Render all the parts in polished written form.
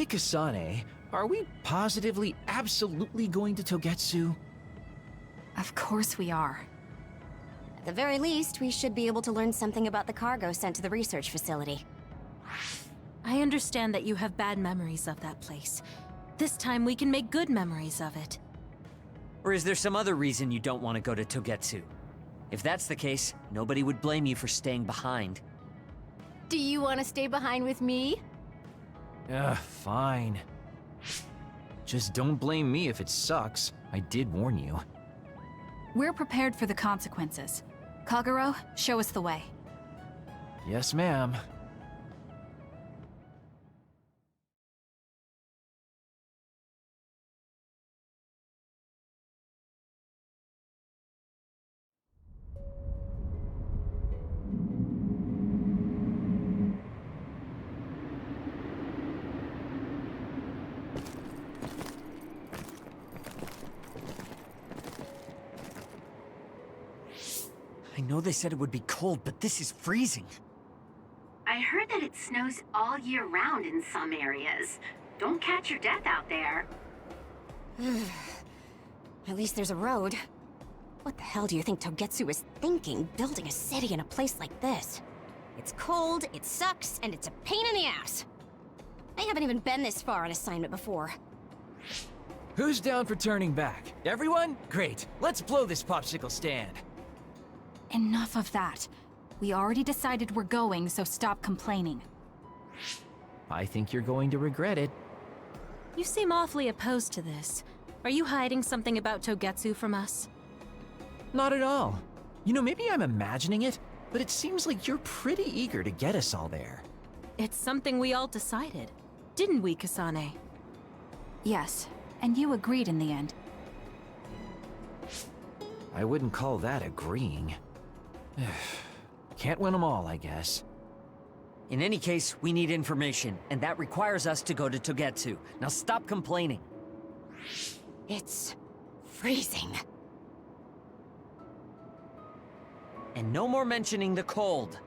Hey Kasane, are we positively, absolutely going to Togetsu? Of course we are. At the very least, we should be able to learn something about the cargo sent to the research facility. I understand that you have bad memories of that place. This time we can make good memories of it. Or is there some other reason you don't want to go to Togetsu? If that's the case, nobody would blame you for staying behind. Do you want to stay behind with me? Fine. Just don't blame me if it sucks. I did warn you. We're prepared for the consequences. Kagero, show us the way. Yes, ma'am. I know they said it would be cold, but this is freezing. I heard that it snows all year round in some areas. Don't catch your death out there. At least there's a road. What the hell do you think Togetsu is thinking, building a city in a place like this? It's cold, it sucks, and it's a pain in the ass. I haven't even been this far on assignment before. Who's down for turning back? Everyone? Great. Let's blow this popsicle stand. Enough of that. We already decided we're going, so stop complaining. I think you're going to regret it. You seem awfully opposed to this. Are you hiding something about Togetsu from us? Not at all. You know, maybe I'm imagining it, but it seems like you're pretty eager to get us all there. It's something we all decided. Didn't we, Kasane? Yes, and you agreed in the end. I wouldn't call that agreeing. Can't win them all, I guess. In any case, we need information, and that requires us to go to Togetsu. Now stop complaining. It's freezing. And no more mentioning the cold.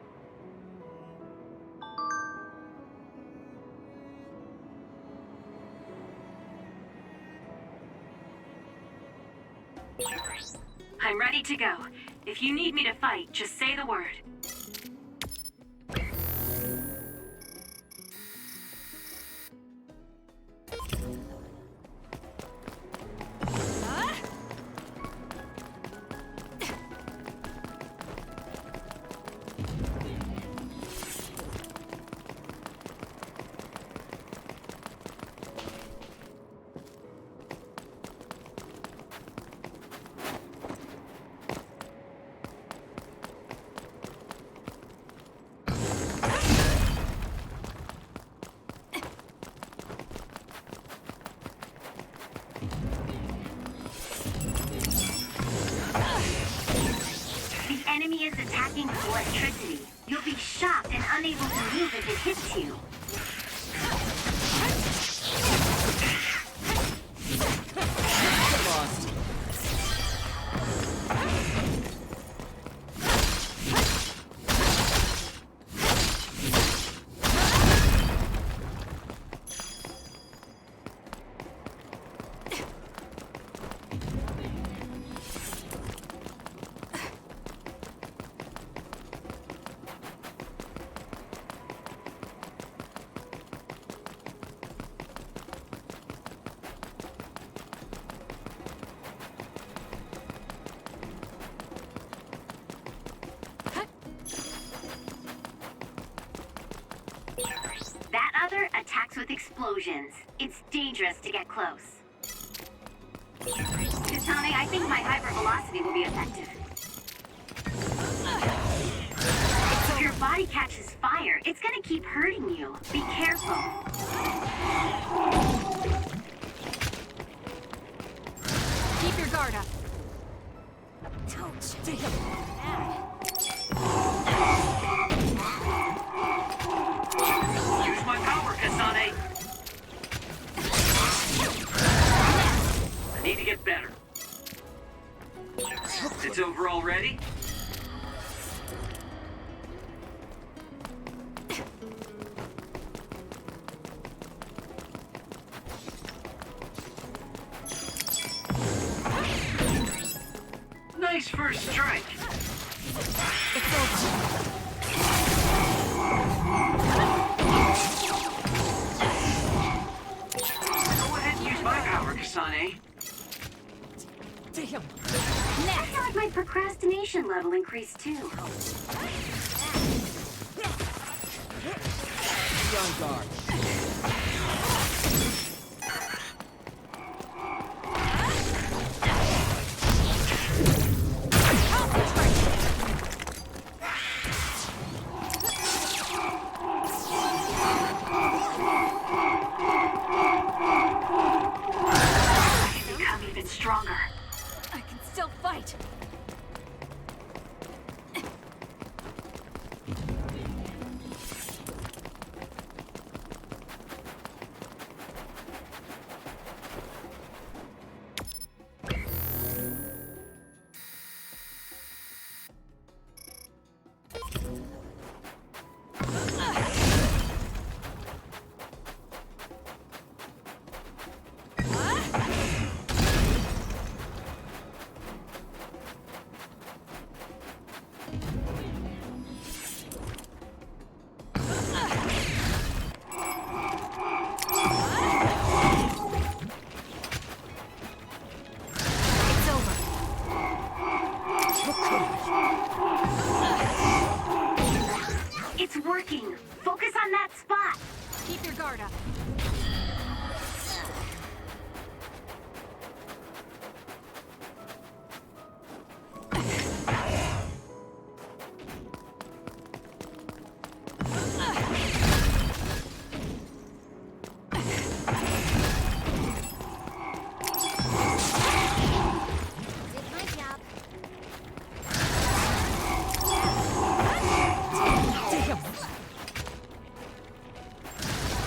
I'm ready to go. If you need me to fight, just say the word. The enemy is attacking with electricity. You'll be shocked and unable to move if it hits you. Lost. That other attacks with explosions. It's dangerous to get close. Kasane, I think my hypervelocity will be effective. If your body catches fire, it's gonna keep hurting you. Be careful. Keep your guard up. Don't take him mad. Use my power, Kasane. I need to get better. It's over already? Nice first strike. It's over. Go ahead and use my power, Kasane. Damn. I feel like my procrastination level increased too. Be on guard. Become even stronger. I can still fight. It's working. Focus on that spot. Keep your guard up.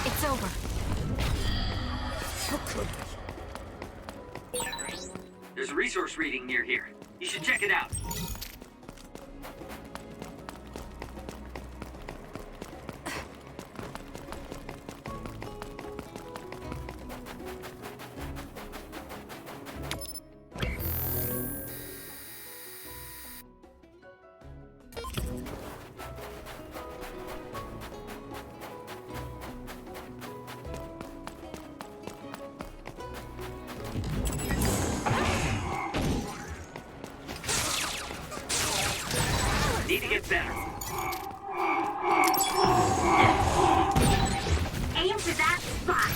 It's over. There's a resource reading near here. You should check it out. Need to get better. Aim for that spot.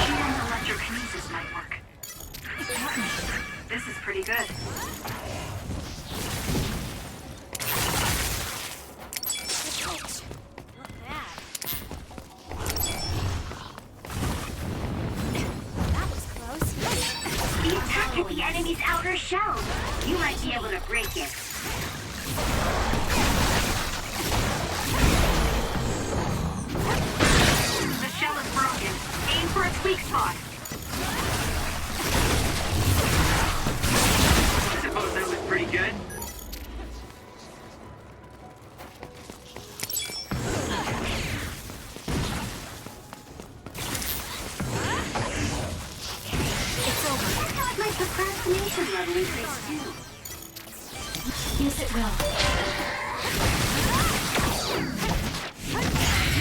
Shield's electrokinesis might work. This is pretty good. The attack at the enemy's outer shell. You might be able to break it. The shell is broken. Aim for its weak spot. I suppose that was pretty good. It's over. I feel like my procrastination level increased too. Use it well.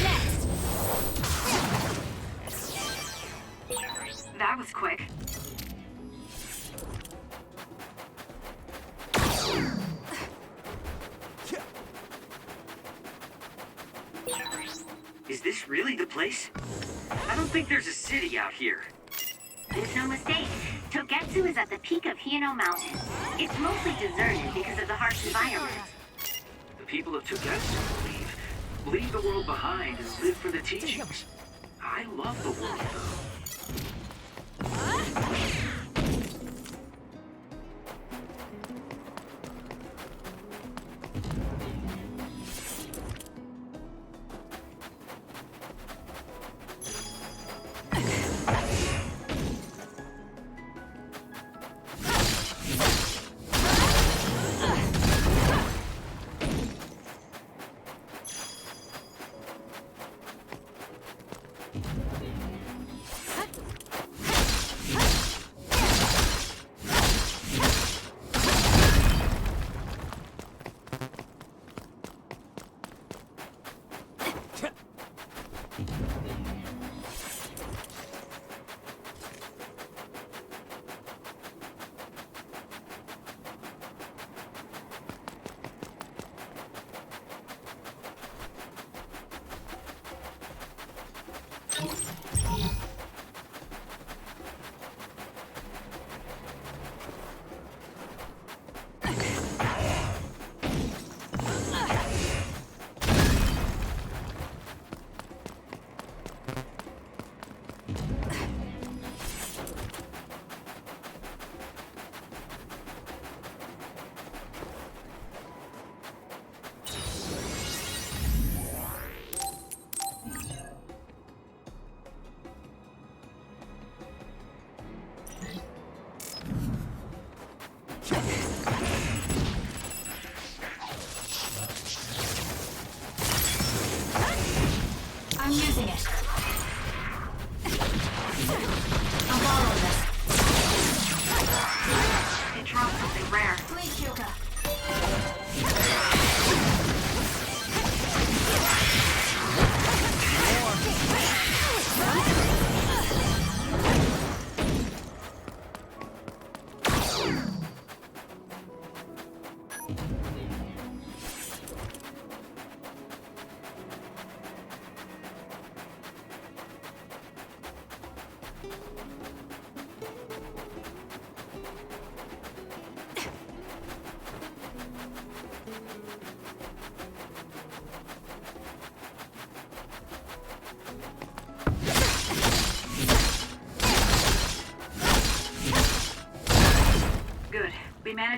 Next. That was quick. Is this really the place? I don't think there's a city out here. There's no mistake. Togetsu is at the peak of Hino Mountain. It's mostly deserted because of the harsh environment. The people of Togetsu leave the world behind and live for the teachings. I love the world, though.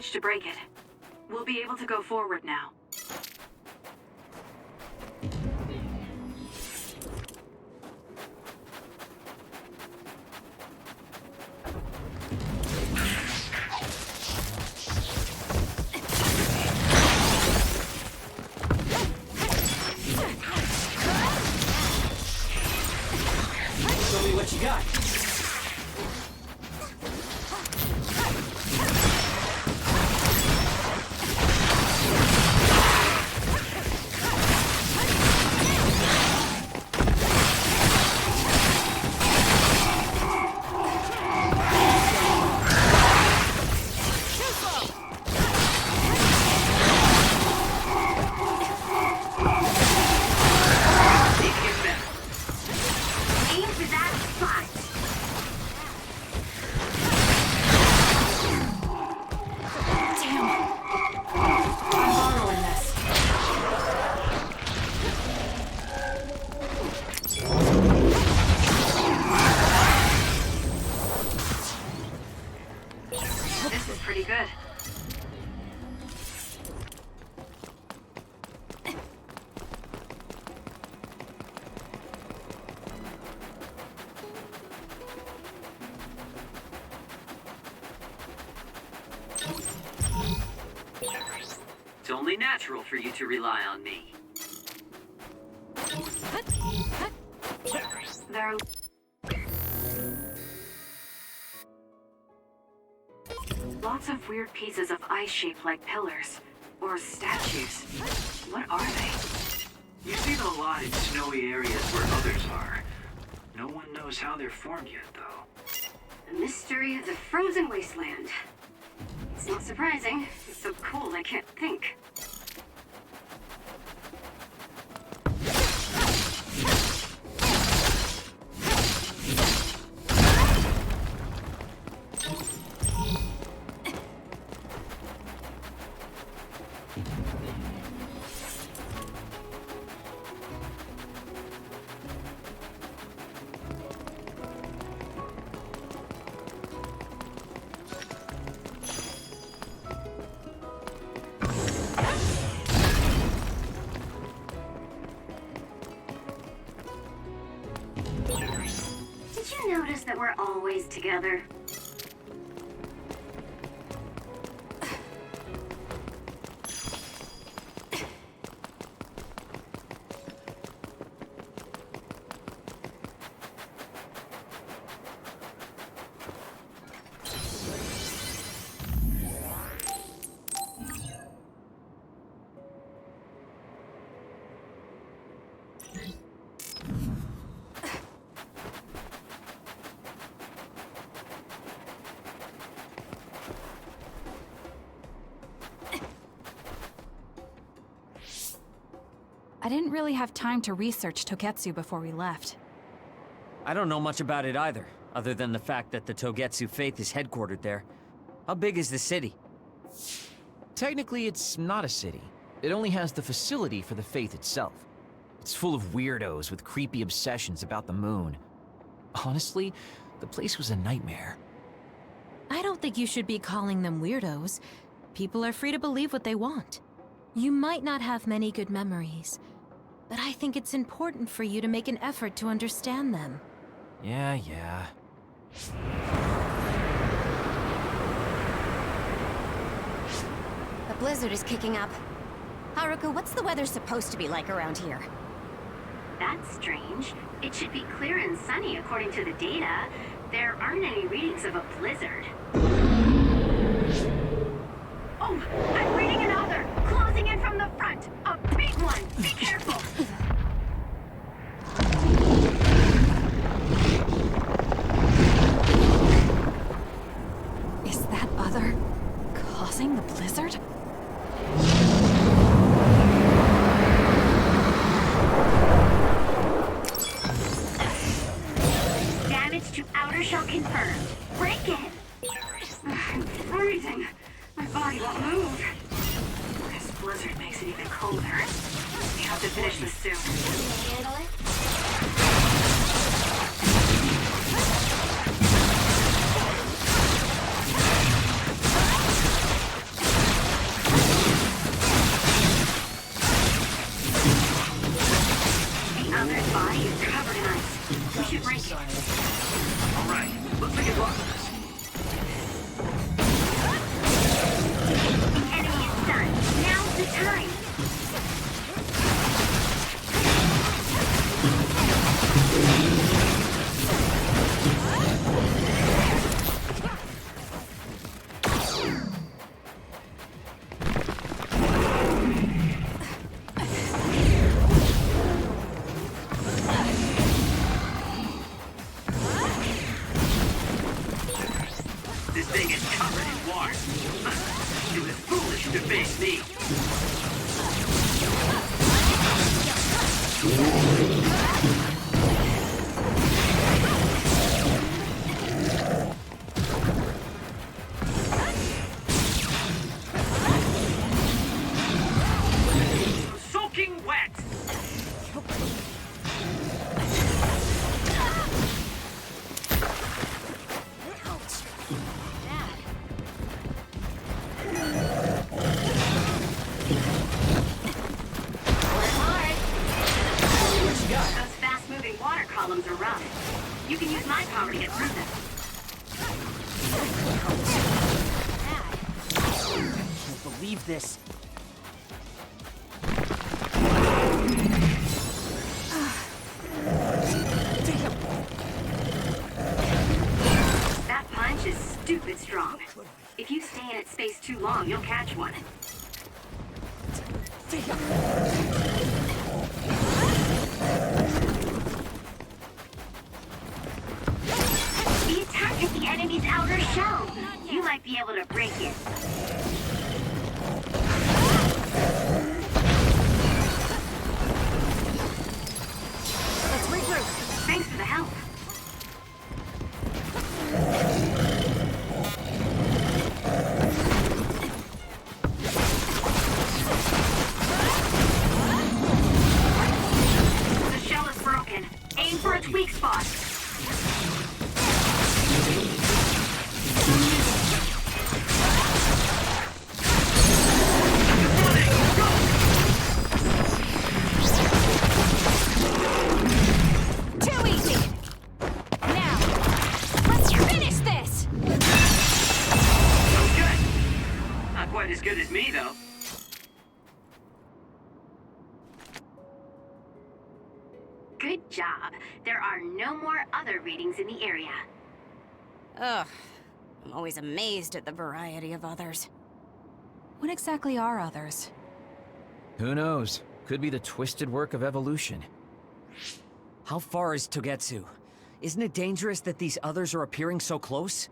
managed to break it. We'll be able to go forward now. Show me what you got. Aim for that spot. This is pretty good. It's only natural for you to rely on me. There are lots of weird pieces of ice shaped like pillars or statues. What are they? You see them a lot in snowy areas where others are. No one knows how they're formed yet, though. The mystery of the frozen wasteland. It's not surprising. It's so cold I can't think. Did you notice that we're always together? I didn't really have time to research Togetsu before we left. I don't know much about it either, other than the fact that the Togetsu faith is headquartered there. How big is the city? Technically, it's not a city. It only has the facility for the faith itself. It's full of weirdos with creepy obsessions about the moon. Honestly, the place was a nightmare. I don't think you should be calling them weirdos. People are free to believe what they want. You might not have many good memories, but I think it's important for you to make an effort to understand them. Yeah. The blizzard is kicking up. Haruka, what's the weather supposed to be like around here? That's strange. It should be clear and sunny according to the data. There aren't any readings of a blizzard. Oh, I'm reading another! Closing in from the front! A big one! Be careful! Is that other causing the blizzard? Damage to outer shell confirmed. Break in! I'm freezing. My body won't move. This blizzard makes it even colder. We have to finish this soon. Can you handle it? foolish to face me. Soaking wet. Those fast-moving water columns are rough. You can use my power to get through them. I can't believe this. That punch is stupid strong. If you stay in its space too long, you'll catch one. The attack at the enemy's outer shell. You might be able to break it. Let's regroup. Thanks for the help. The shell is broken. Aim for its weak spot. Too easy. Now, let's finish this. Good. Not quite as good as me, though. Good job. There are no more other readings in the area. Ugh. I'm always amazed at the variety of others. What exactly are others? Who knows? Could be the twisted work of evolution. How far is Togetsu? Isn't it dangerous that these others are appearing so close?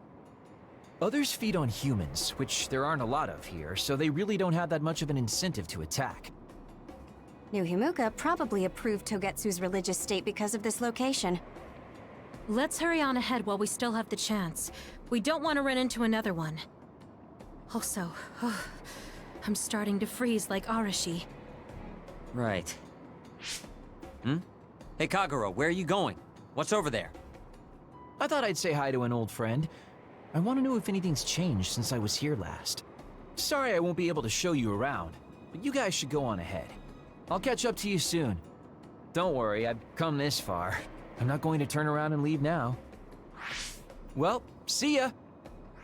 Others feed on humans, which there aren't a lot of here, so they really don't have that much of an incentive to attack. New Himuka probably approved Togetsu's religious state because of this location. Let's hurry on ahead while we still have the chance. We don't want to run into another one. Also, I'm starting to freeze like Arashi. Right. Hey, Kagura, where are you going? What's over there? I thought I'd say hi to an old friend. I want to know if anything's changed since I was here last. Sorry I won't be able to show you around, but you guys should go on ahead. I'll catch up to you soon. Don't worry, I've come this far. I'm not going to turn around and leave now. Well, see ya!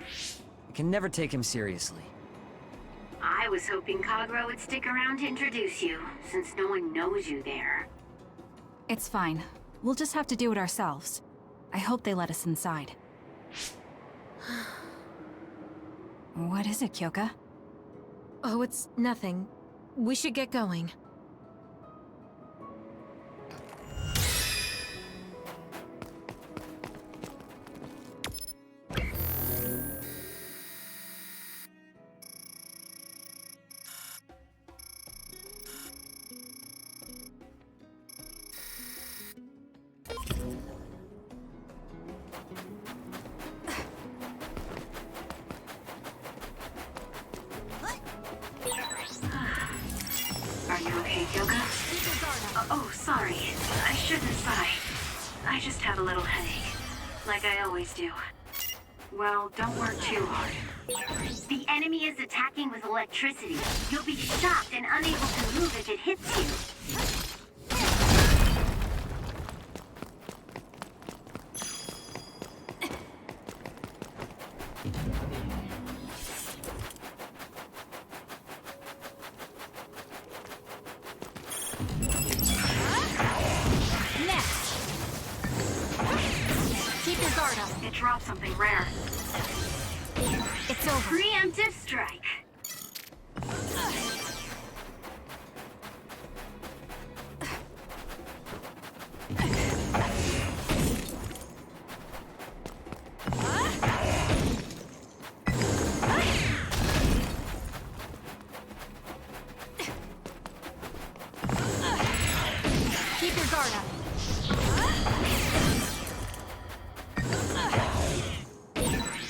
I can never take him seriously. I was hoping Kagura would stick around to introduce you, since no one knows you there. It's fine. We'll just have to do it ourselves. I hope they let us inside. What is it, Kyoka? Oh, it's nothing. We should get going. Are you okay, Kyoka? Oh, sorry. I shouldn't sigh. I just have a little headache, like I always do. Well, don't work too hard. The enemy is attacking with electricity. You'll be shocked and unable to move if it hits you. Keep your guard up. It dropped something rare. It's over. Preemptive strike. guard up.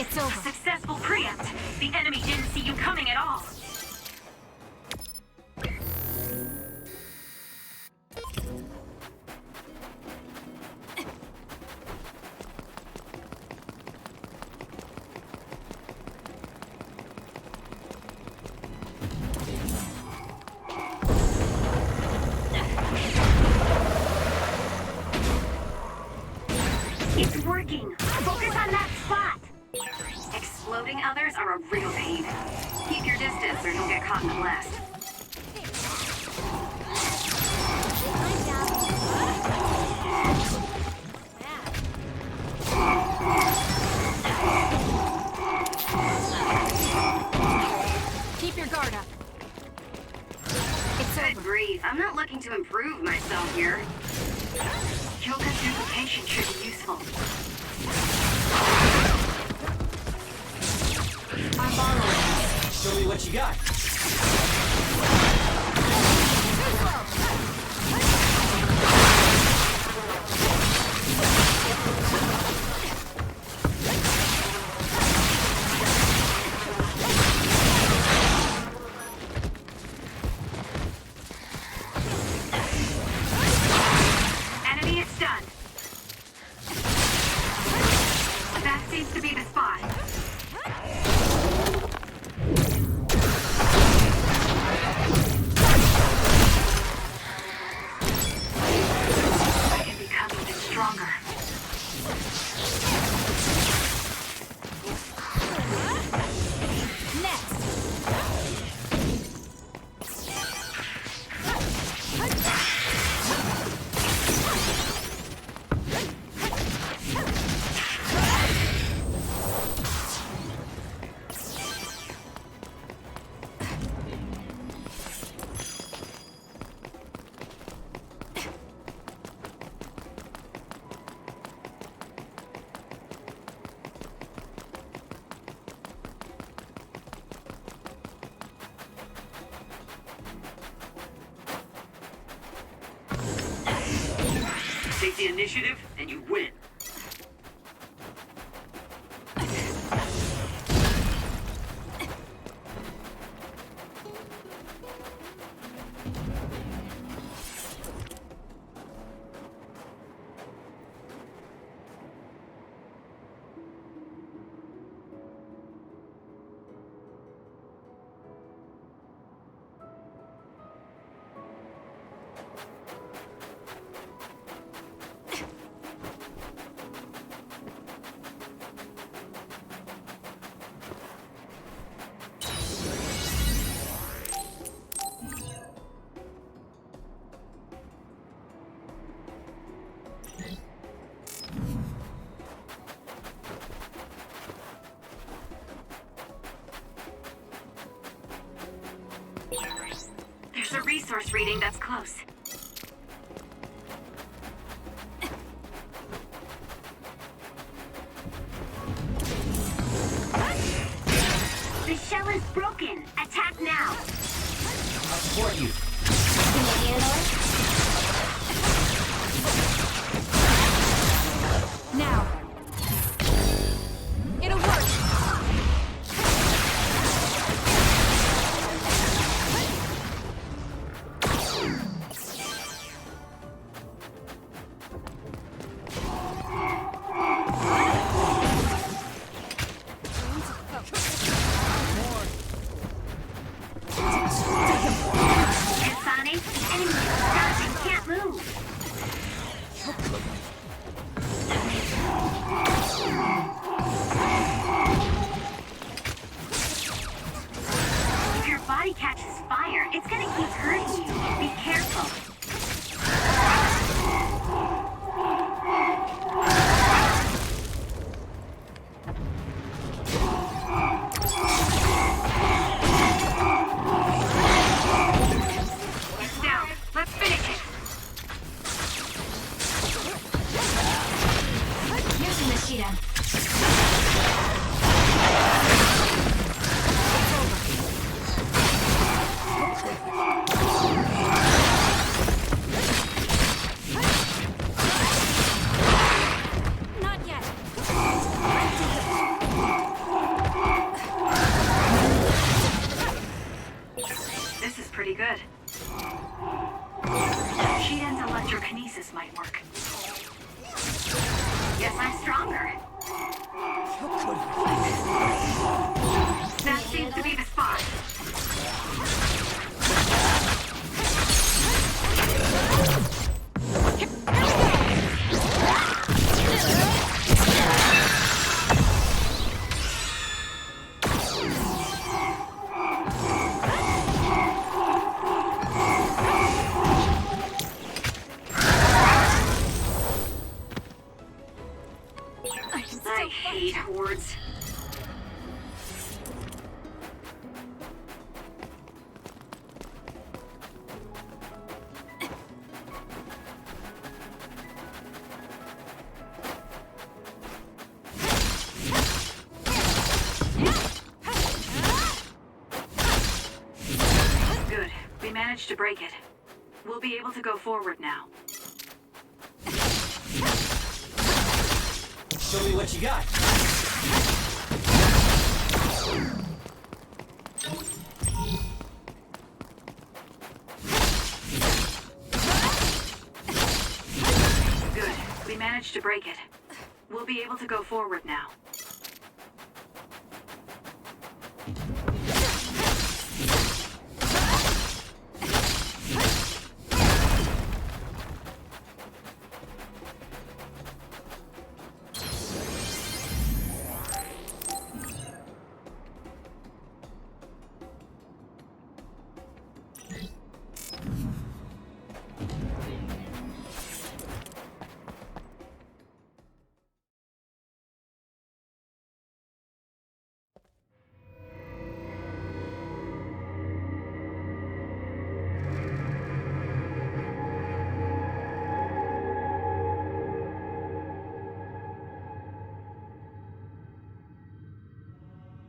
It's over. Successful preempt. The enemy didn't see you coming at all. It's working. Focus on that spot. Exploding others are a real pain. Keep your distance or you'll get caught in the blast. Keep your guard up. It's Good over. grief, I'm not looking to improve myself here. Kyoka's duplication should be useful. I'm borrowing. Show me what you got. Enemy is stunned. That seems to be the spot. I can become even stronger. Next. Take the initiative, and you win. There's a resource reading that's close. The shell is broken. Attack now. I'll support you. Can you handle it? Now. It'll work. Insane, the enemy is stuck and can't move. If your body catches fire, it's gonna keep hurting you. Be careful. It's down. Let's finish it. Using the Sheeta. pretty good. Shiden's electrokinesis might work. Guess I'm stronger. That seems to be the spot. I hate hordes. Good. We managed to break it. We'll be able to go forward now. Show me what you got. Good. We managed to break it. We'll be able to go forward now.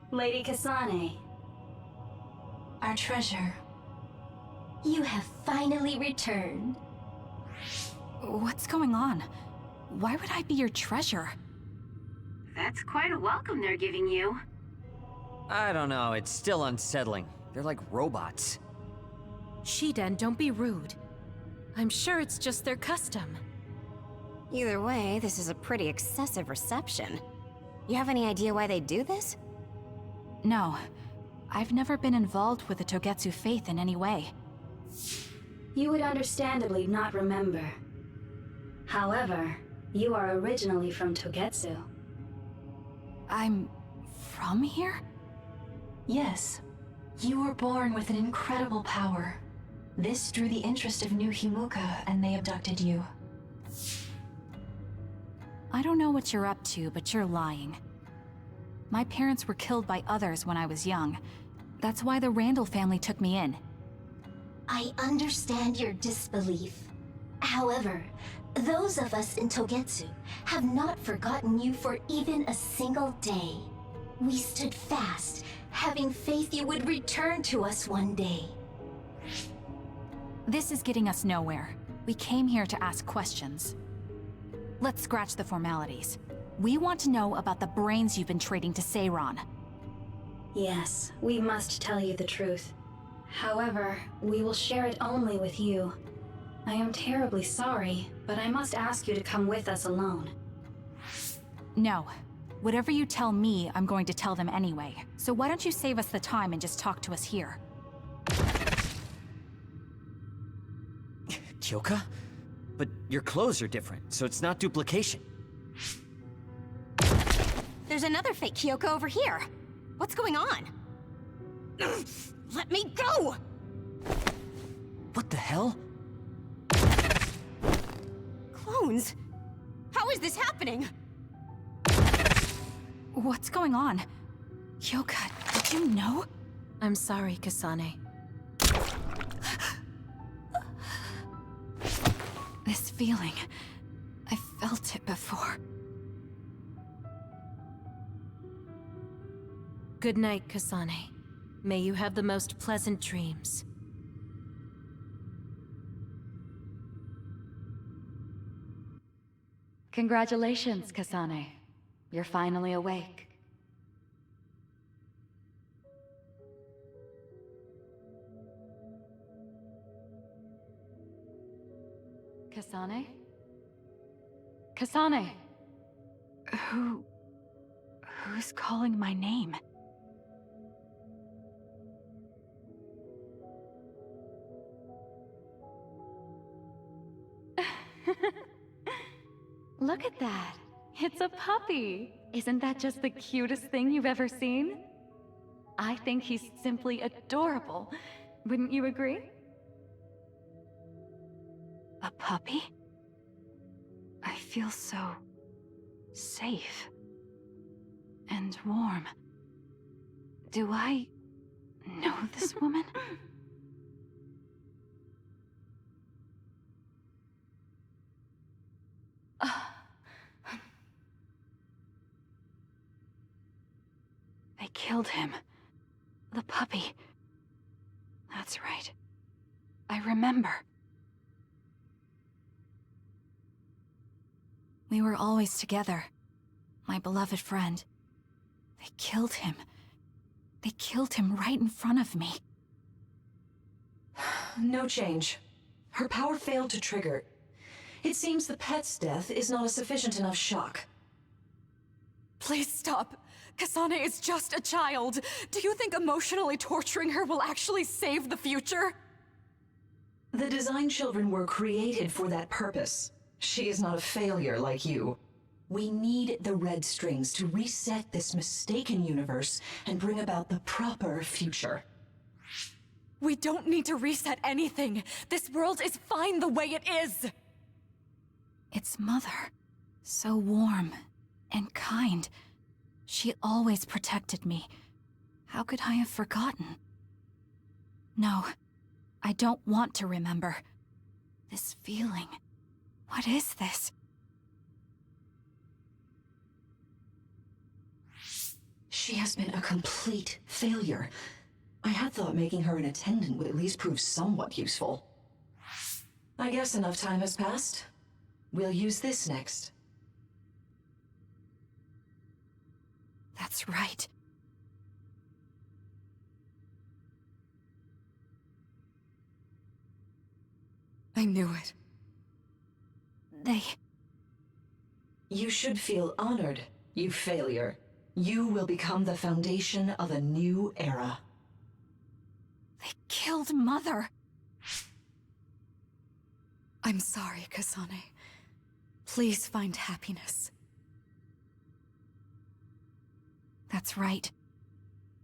Lady Kasane. Our treasure. You have finally returned. What's going on? Why would I be your treasure? That's quite a welcome they're giving you. I don't know, it's still unsettling. They're like robots. Shiden, don't be rude. I'm sure it's just their custom. Either way, this is a pretty excessive reception. You have any idea why they do this? No. I've never been involved with the Togetsu faith in any way. You would understandably not remember. However, you are originally from Togetsu. I'm from here? Yes. You were born with an incredible power. This drew the interest of New Himuka, and they abducted you. I don't know what you're up to, but you're lying. My parents were killed by others when I was young. That's why the Randall family took me in. I understand your disbelief. However, those of us in Togetsu have not forgotten you for even a single day. We stood fast, having faith you would return to us one day. This is getting us nowhere. We came here to ask questions. Let's scratch the formalities. We want to know about the brains you've been trading to Seiron. Yes, we must tell you the truth. However, we will share it only with you. I am terribly sorry, but I must ask you to come with us alone. No. Whatever you tell me, I'm going to tell them anyway. So why don't you save us the time and just talk to us here? Kyoka? But your clothes are different, so it's not duplication. There's another fake Kyoko over here. What's going on? Let me go! What the hell? Clones? How is this happening? What's going on? Kyoka, did you know? I'm sorry, Kasane. This feeling... I felt it before. Good night, Kasane. May you have the most pleasant dreams. Congratulations, Kasane. You're finally awake. Kasane? Kasane! Who's calling my name? Look at that! It's a puppy! Isn't that just the cutest thing you've ever seen? I think he's simply adorable. Wouldn't you agree? A puppy? I feel so safe and warm. Do I know this woman? They killed him. The puppy. That's right. I remember. We were always together. My beloved friend. They killed him. They killed him right in front of me. No change. Her power failed to trigger. It seems the pet's death is not a sufficient enough shock. Please stop. Kasane is just a child. Do you think emotionally torturing her will actually save the future? The design children were created for that purpose. She is not a failure like you. We need the red strings to reset this mistaken universe and bring about the proper future. We don't need to reset anything. This world is fine the way it is. It's Mother. So warm and kind. She always protected me. How could I have forgotten? No, I don't want to remember. This feeling. What is this? She has been a complete failure. I had thought making her an attendant would at least prove somewhat useful. I guess enough time has passed. We'll use this next. That's right. I knew it. You should feel honored, you failure. You will become the foundation of a new era. They killed Mother. I'm sorry, Kasane. Please find happiness. That's right.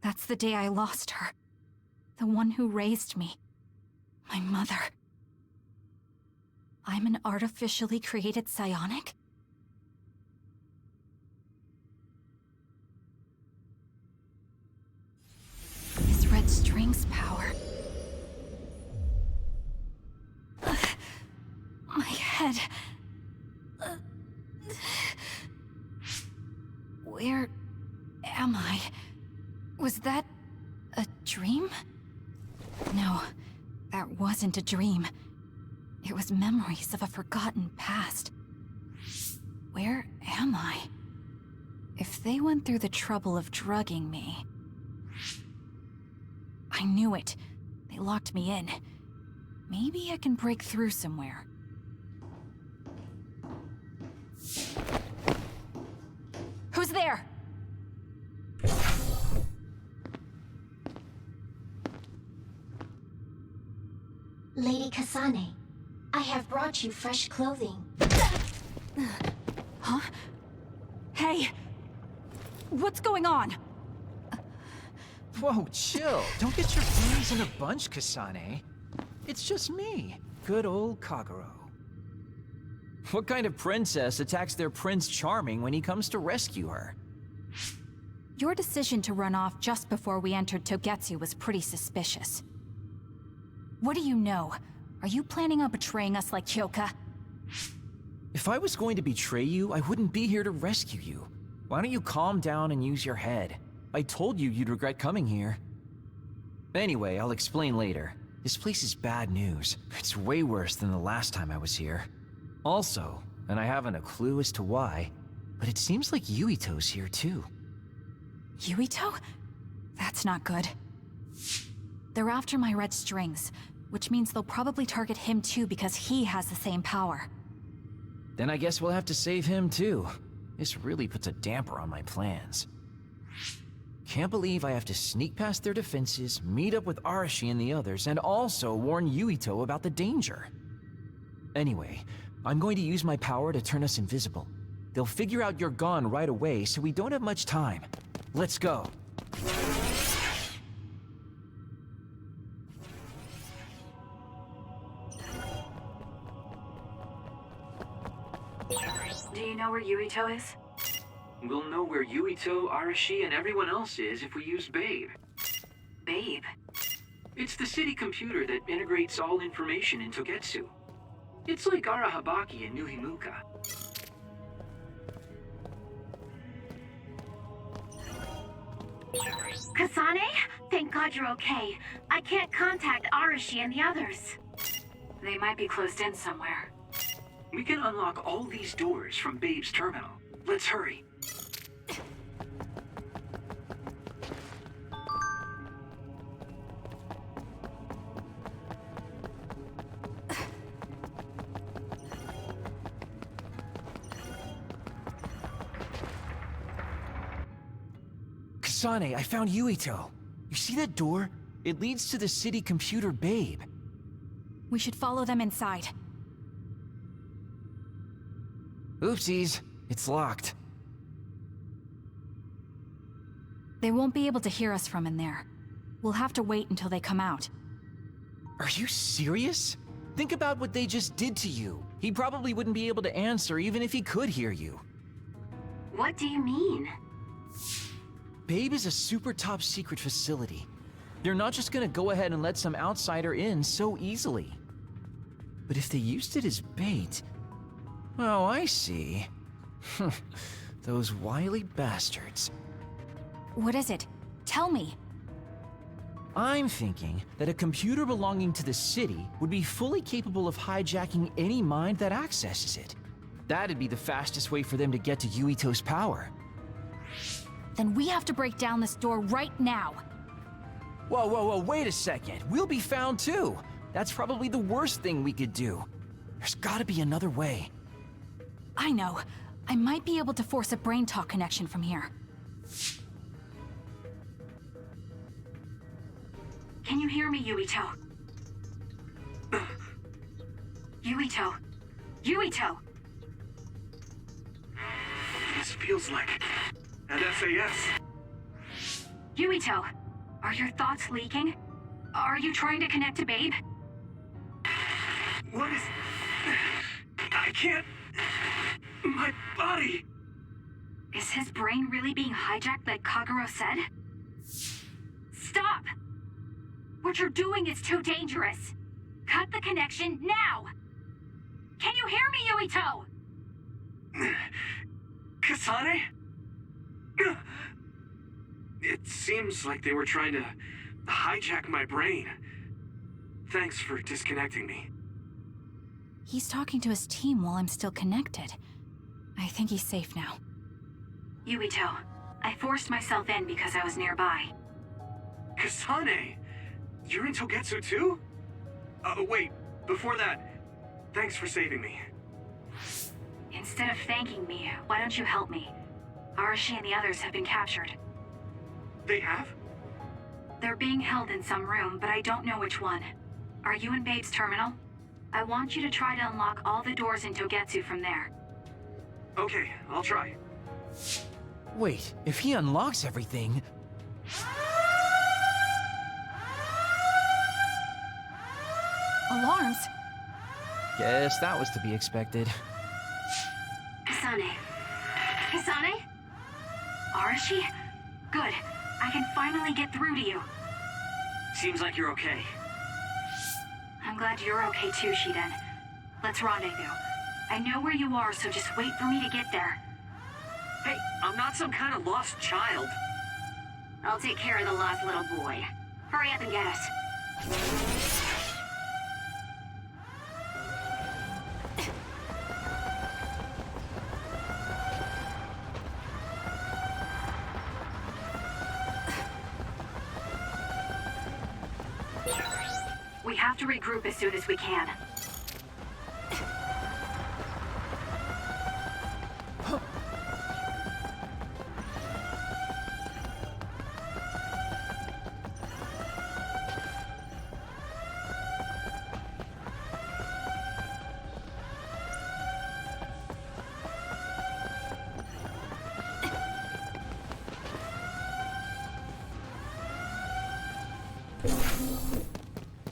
That's the day I lost her. The one who raised me. My mother. I'm an artificially created psionic? This red string's power. My head. Where am I? Was that a dream? No, that wasn't a dream. It was memories of a forgotten past. Where am I? If they went through the trouble of drugging me... I knew it. They locked me in. Maybe I can break through somewhere. Who's there? Lady Kasane, I have brought you fresh clothing. Huh? Hey! What's going on? Whoa, chill. Don't get your feelings in a bunch, Kasane. It's just me, good old Kagero. What kind of princess attacks their Prince Charming when he comes to rescue her? Your decision to run off just before we entered Togetsu was pretty suspicious. What do you know? Are you planning on betraying us like Kyoka? If I was going to betray you, I wouldn't be here to rescue you. Why don't you calm down and use your head? I told you you'd regret coming here. Anyway, I'll explain later. This place is bad news. It's way worse than the last time I was here. Also, and I haven't a clue as to why, but it seems like Yuito's here too. Yuito? That's not good. They're after my red strings. which means they'll probably target him too because he has the same power. Then I guess we'll have to save him too. This really puts a damper on my plans. Can't believe I have to sneak past their defenses, meet up with Arashi and the others, and also warn Yuito about the danger. Anyway, I'm going to use my power to turn us invisible. They'll figure out you're gone right away, so we don't have much time. Let's go. Do you know where Yuito is? We'll know where Yuito, Arashi, and everyone else is if we use Babe. Babe? It's the city computer that integrates all information in Togetsu. It's like Arahabaki in New Himuka. Kasane? Thank God you're okay. I can't contact Arashi and the others. They might be closed in somewhere. We can unlock all these doors from Babe's terminal. Let's hurry. Kasane, I found Yuito. You see that door? It leads to the city computer Babe. We should follow them inside. Oopsies, it's locked. They won't be able to hear us from in there. We'll have to wait until they come out. Are you serious? Think about what they just did to you. He probably wouldn't be able to answer even if he could hear you. What do you mean? Babe is a super top secret facility. They're not just gonna go ahead and let some outsider in so easily. But if they used it as bait... Oh, I see. Those wily bastards. What is it? Tell me. I'm thinking that a computer belonging to the city would be fully capable of hijacking any mind that accesses it. That'd be the fastest way for them to get to Yuito's power. Then we have to break down this door right now. Whoa, wait a second. We'll be found too. That's probably the worst thing we could do. There's gotta be another way. I know. I might be able to force a brain talk connection from here. Can you hear me, Yuito? Yuito! Yuito! This feels like an SAS. Yuito, are your thoughts leaking? Are you trying to connect to Babe? What is... I can't... My body... Is his brain really being hijacked like Kaguro said? Stop! What you're doing is too dangerous. Cut the connection now! Can you hear me, Yuito? Kasane? It seems like they were trying to hijack my brain. Thanks for disconnecting me. He's talking to his team while I'm still connected. I think he's safe now. Yuito, I forced myself in because I was nearby. Kasane! You're in Togetsu too? Wait, before that, thanks for saving me. Instead of thanking me, why don't you help me? Arashi and the others have been captured. They have? They're being held in some room, but I don't know which one. Are you in Babe's terminal? I want you to try to unlock all the doors in Togetsu from there. Okay, I'll try. Wait, if he unlocks everything... Alarms? Guess that was to be expected. Kasane? Kasane? Arashi? Good. I can finally get through to you. Seems like you're okay. I'm glad you're okay too, Shiden. Let's rendezvous. I know where you are, so just wait for me to get there. Hey, I'm not some kind of lost child. I'll take care of the lost little boy. Hurry up and get us. We have to regroup as soon as we can.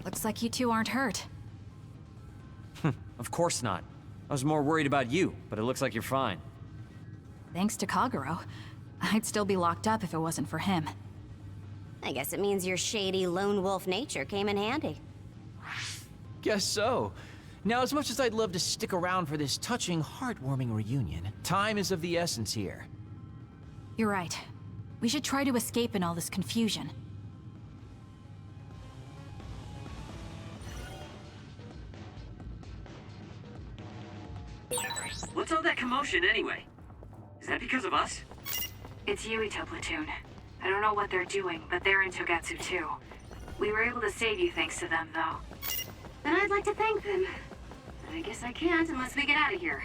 Looks like you two aren't hurt. Of course not. I was more worried about you, but it looks like you're fine. Thanks to Kagero. I'd still be locked up if it wasn't for him. I guess it means your shady lone wolf nature came in handy. Guess so. Now, as much as I'd love to stick around for this touching, heartwarming reunion, time is of the essence here. You're right. We should try to escape in all this confusion. What's all that commotion anyway? Is that because of us? It's Yuito Platoon. I don't know what they're doing, but they're in Togetsu too. We were able to save you thanks to them, though. And I'd like to thank them. But I guess I can't unless we get out of here.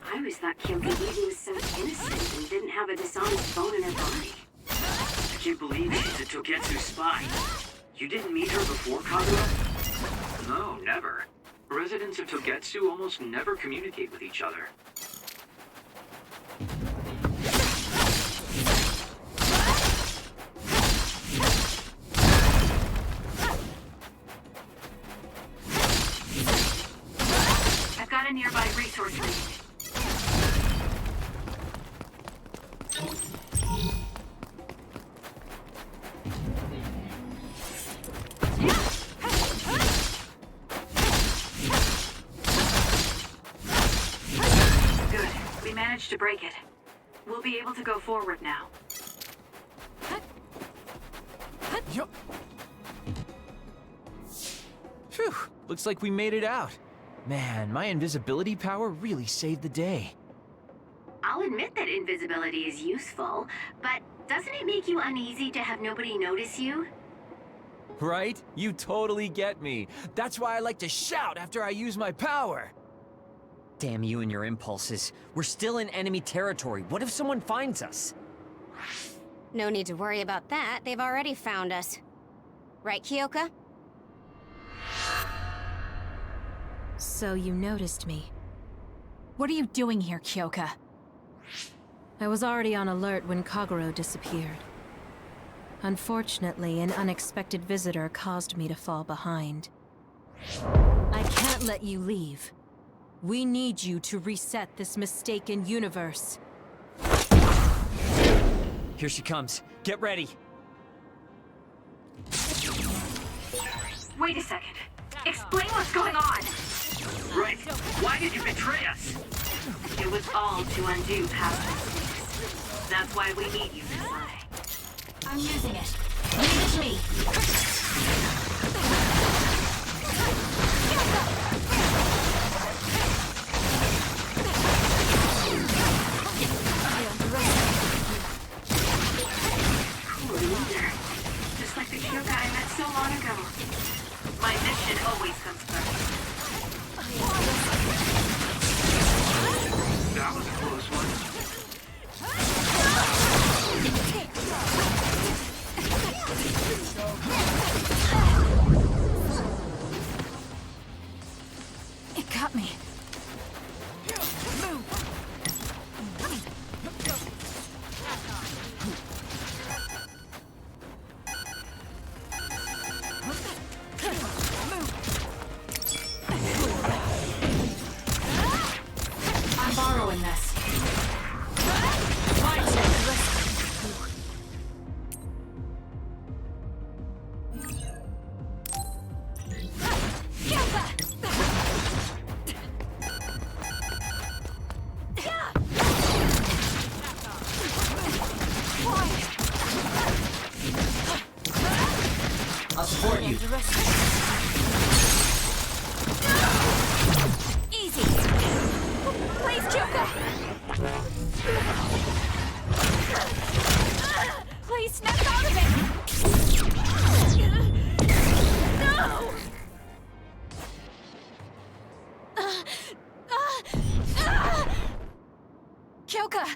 I always thought Kyoka Eden was so innocent and didn't have a dishonest bone in her body. I can't believe she's a Togetsu spy. You didn't meet her before, Kagura? No, never. Residents of Togetsu almost never communicate with each other. I've got a nearby resource read. To break it. We'll be able to go forward now. Phew, looks like we made it out. Man, my invisibility power really saved the day. I'll admit that invisibility is useful, but doesn't it make you uneasy to have nobody notice you? Right? You totally get me. That's why I like to shout after I use my power. Damn you and your impulses. We're still in enemy territory. What if someone finds us? No need to worry about that. They've already found us. Right, Kyoka? So you noticed me. What are you doing here, Kyoka? I was already on alert when Kagero disappeared. Unfortunately, an unexpected visitor caused me to fall behind. I can't let you leave. We need you to reset this mistaken universe. Here she comes. Get ready. Wait a second. Explain what's going on! Right. Why did you betray us? It was all to undo past mistakes. That's why we need you, Kasane. I'm using it. Leave it to me. Cool leader. Just like the Kyoka I met so long ago. My mission always comes first. That was a close one. It got me. support you. Easy. Please, Kyoka. Please snap out of it. No. Kyoka.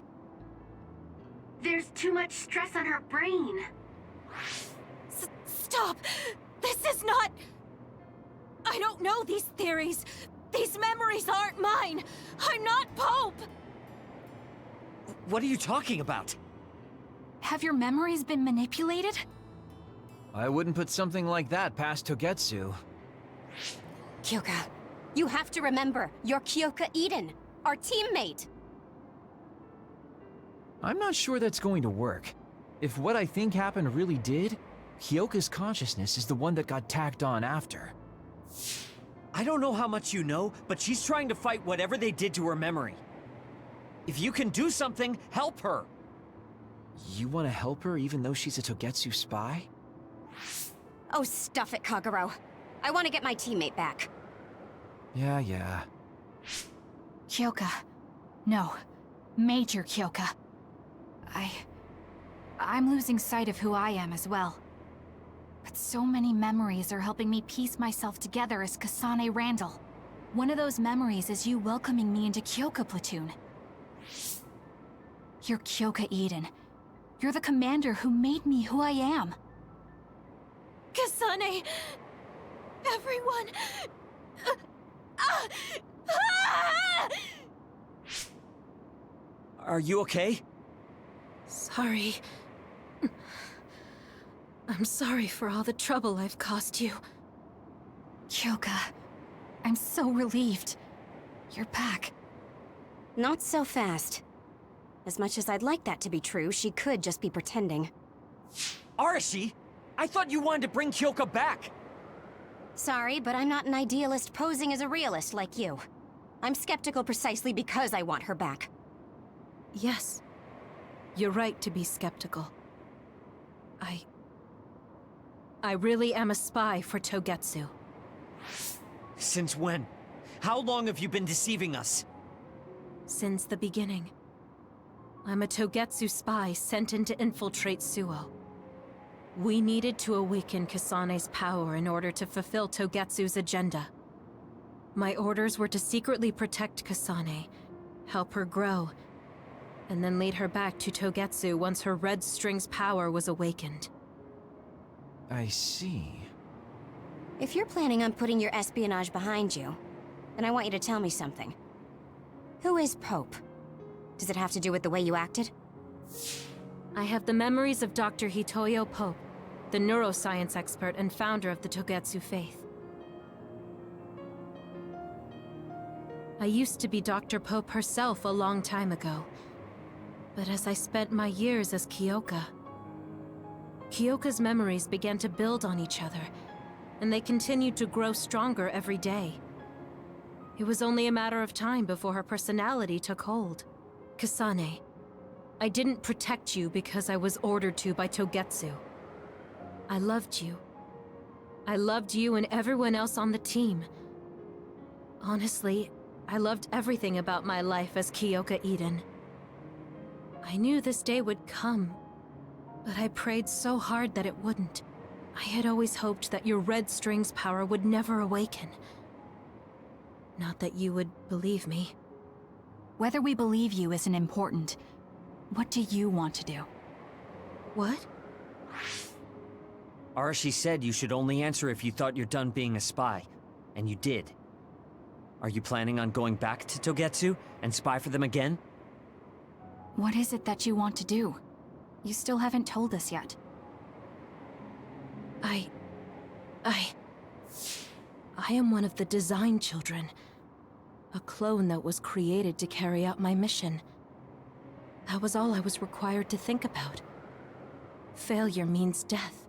There's too much stress on her brain. Stop! This is not... I don't know these theories. These memories aren't mine. I'm not Pope! What are you talking about? Have your memories been manipulated? I wouldn't put something like that past Togetsu. Kyoka, you have to remember, you're Kyoka Eden, our teammate. I'm not sure that's going to work. If what I think happened really did, Kyoka's consciousness is the one that got tacked on after. I don't know how much you know, but she's trying to fight whatever they did to her memory. If you can do something, help her! You want to help her even though she's a Togetsu spy? Oh, stuff it, Kagero. I want to get my teammate back. Yeah. Kyoka. No. Major Kyoka. I'm losing sight of who I am as well. But so many memories are helping me piece myself together as Kasane Randall. One of those memories is you welcoming me into Kyoka Platoon. You're Kyoka Eden. You're the commander who made me who I am. Kasane! Everyone! Are you okay? Sorry. I'm sorry for all the trouble I've caused you. Kyoka, I'm so relieved. You're back. Not so fast. As much as I'd like that to be true, she could just be pretending. Arashi! I thought you wanted to bring Kyoka back! Sorry, but I'm not an idealist posing as a realist like you. I'm skeptical precisely because I want her back. Yes. You're right to be skeptical. I really am a spy for Togetsu. Since when? How long have you been deceiving us? Since the beginning. I'm a Togetsu spy sent in to infiltrate Suo. We needed to awaken Kasane's power in order to fulfill Togetsu's agenda. My orders were to secretly protect Kasane, help her grow, and then lead her back to Togetsu once her red string's power was awakened. I see. If you're planning on putting your espionage behind you, then I want you to tell me something. Who is Pope? Does it have to do with the way you acted? I have the memories of Dr. Hitoyo Pope, the neuroscience expert and founder of the Togetsu faith. I used to be Dr. Pope herself a long time ago. But as I spent my years as Kyoka's memories began to build on each other, and they continued to grow stronger every day. It was only a matter of time before her personality took hold. Kasane, I didn't protect you because I was ordered to by Togetsu. I loved you. I loved you and everyone else on the team. Honestly, I loved everything about my life as Kyoka Eden. I knew this day would come, but I prayed so hard that it wouldn't. I had always hoped that your red string's power would never awaken. Not that you would believe me. Whether we believe you isn't important. What do you want to do? What? Arashi said you should only answer if you thought you're done being a spy, and you did. Are you planning on going back to Togetsu and spy for them again? What is it that you want to do? You still haven't told us yet. I am one of the design children. A clone that was created to carry out my mission. That was all I was required to think about. Failure means death.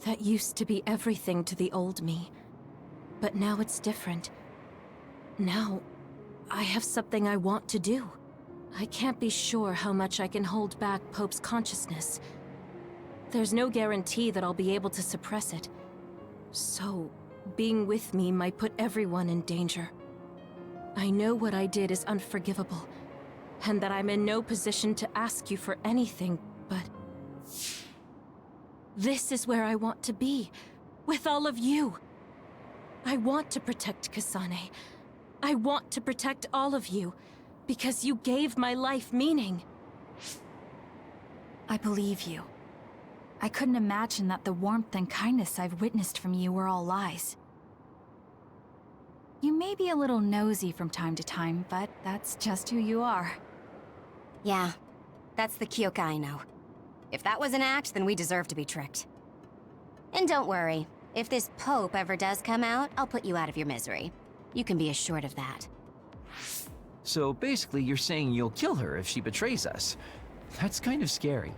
That used to be everything to the old me. But now it's different. Now, I have something I want to do. I can't be sure how much I can hold back Pope's consciousness. There's no guarantee that I'll be able to suppress it. So, being with me might put everyone in danger. I know what I did is unforgivable, and that I'm in no position to ask you for anything, but... this is where I want to be, with all of you. I want to protect Kasane. I want to protect all of you, because you gave my life meaning. I believe you. I couldn't imagine that the warmth and kindness I've witnessed from you were all lies. You may be a little nosy from time to time, but that's just who you are. Yeah, that's the Kyoka I know. If that was an act, then we deserve to be tricked. And don't worry, if this Pope ever does come out, I'll put you out of your misery. You can be assured of that. So basically, you're saying you'll kill her if she betrays us. That's kind of scary.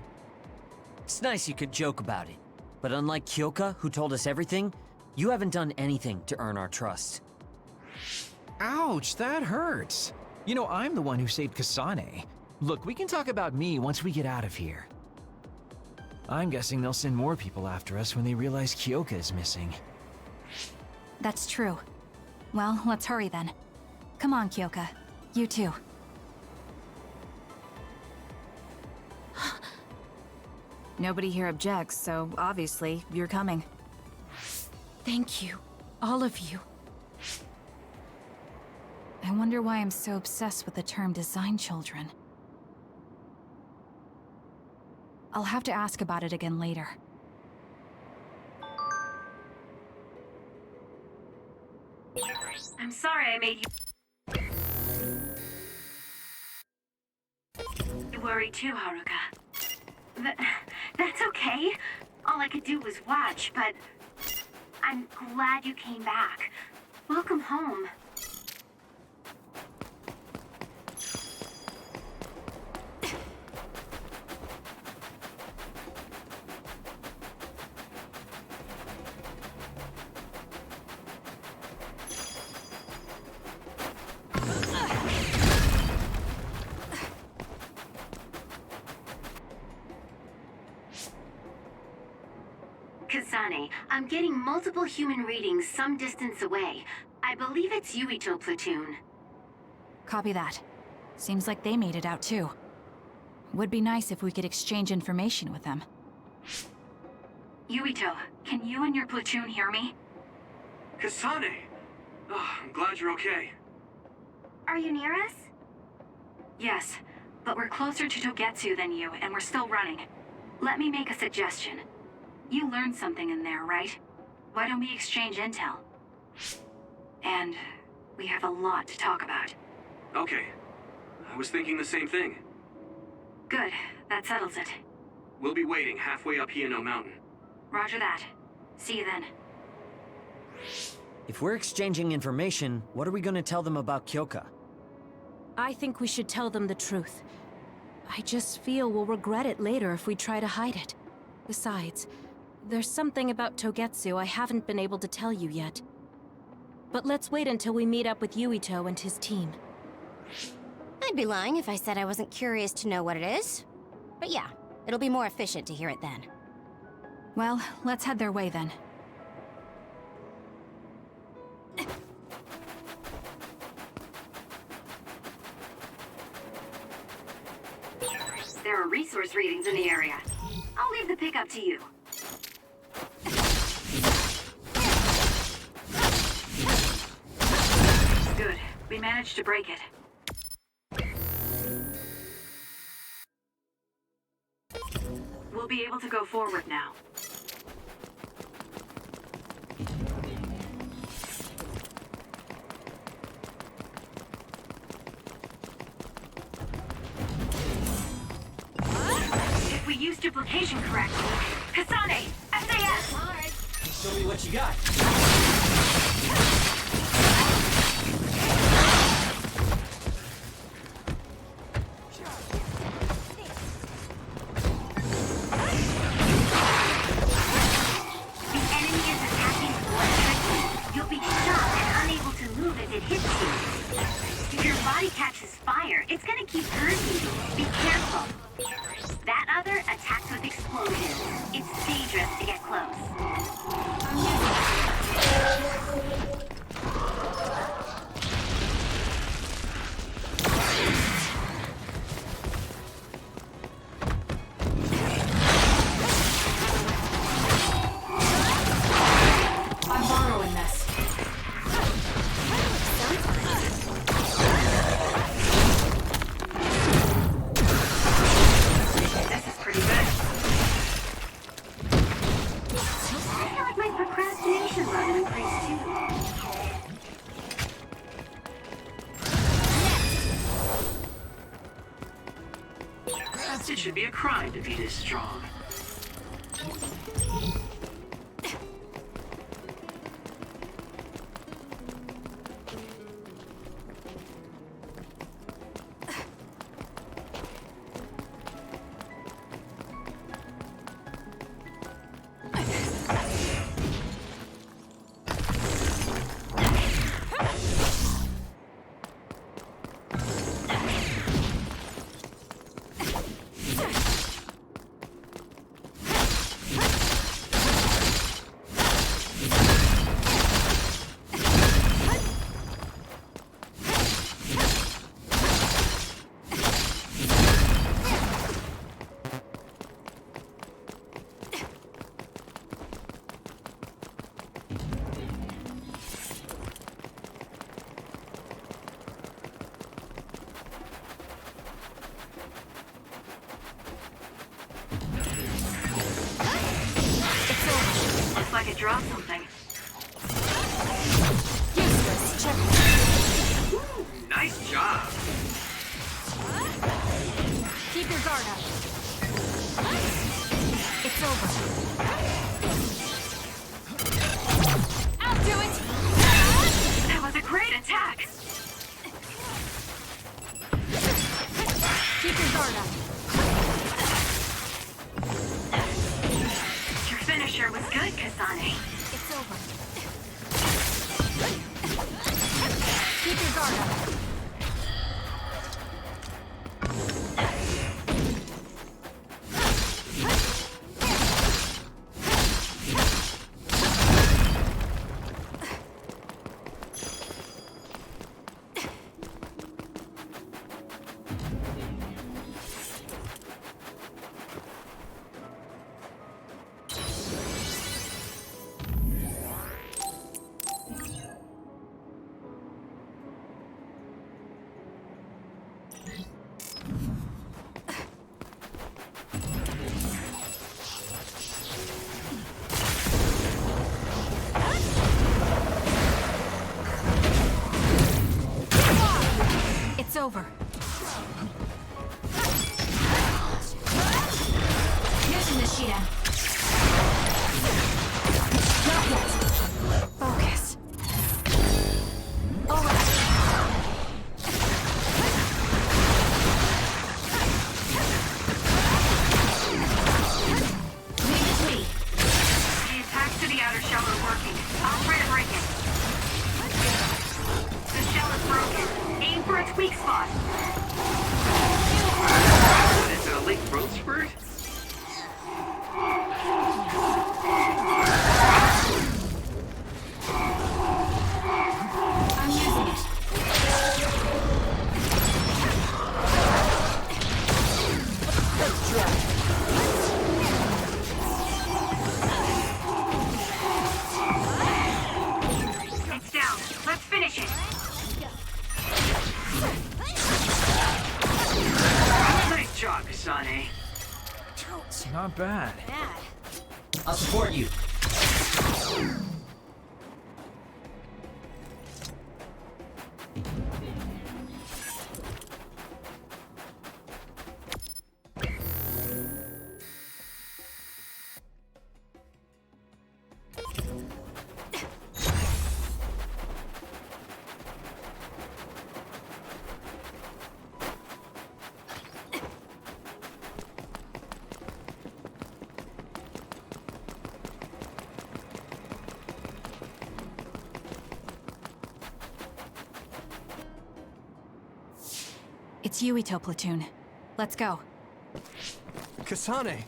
It's nice you could joke about it. But unlike Kyoka, who told us everything, you haven't done anything to earn our trust. Ouch, that hurts. You know, I'm the one who saved Kasane. Look, we can talk about me once we get out of here. I'm guessing they'll send more people after us when they realize Kyoka is missing. That's true. Well, let's hurry then. Come on, Kyoka. You too. Nobody here objects, so obviously, you're coming. Thank you, all of you. I wonder why I'm so obsessed with the term design children. I'll have to ask about it again later. I'm sorry I made you worry too, Haruka. That's okay. All I could do was watch, but I'm glad you came back. Welcome home. Kasane, I'm getting multiple human readings some distance away. I believe it's Yuito platoon. Copy that. Seems like they made it out too. Would be nice if we could exchange information with them. Yuito, can you and your platoon hear me? Kasane! Oh, I'm glad you're okay. Are you near us? Yes, but we're closer to Togetsu than you, and we're still running. Let me make a suggestion. You learned something in there, right? Why don't we exchange intel? And we have a lot to talk about. Okay. I was thinking the same thing. Good, that settles it. We'll be waiting halfway up Hiyano Mountain. Roger that. See you then. If we're exchanging information, what are we going to tell them about Kyoka? I think we should tell them the truth. I just feel we'll regret it later if we try to hide it. Besides, there's something about Togetsu I haven't been able to tell you yet. But let's wait until we meet up with Yuito and his team. I'd be lying if I said I wasn't curious to know what it is. But yeah, it'll be more efficient to hear it then. Well, let's head their way then. There are resource readings in the area. I'll leave the pickup to you. Good. We managed to break it. We'll be able to go forward now. If we use duplication correctly... Kasane! SAS! Show me what you got. If your body catches fire, it's gonna keep hurting you. Be careful. That other attacks with explosions. It's It should be a crime to be this strong. Looks like it dropped something. Useless. Check. Ooh, nice job. Keep your guard up. It's over. I'll do it! That was a great attack! Keep your guard up. Your finisher was good, Kasane. It's over. Keep your guard up. It's over. Using the Shida. Not yet. Focus. All right. Leave it to me. The attacks to the outer shell are working. I'll try to break it. The shell is broken. Aim for its weak spot. What is it, a late growth spurt? I'm using it. Let's try. It's down. Let's finish it. Nice job, Kasane. It's not bad. I'll support you. It's Yuito platoon. Let's go. Kasane,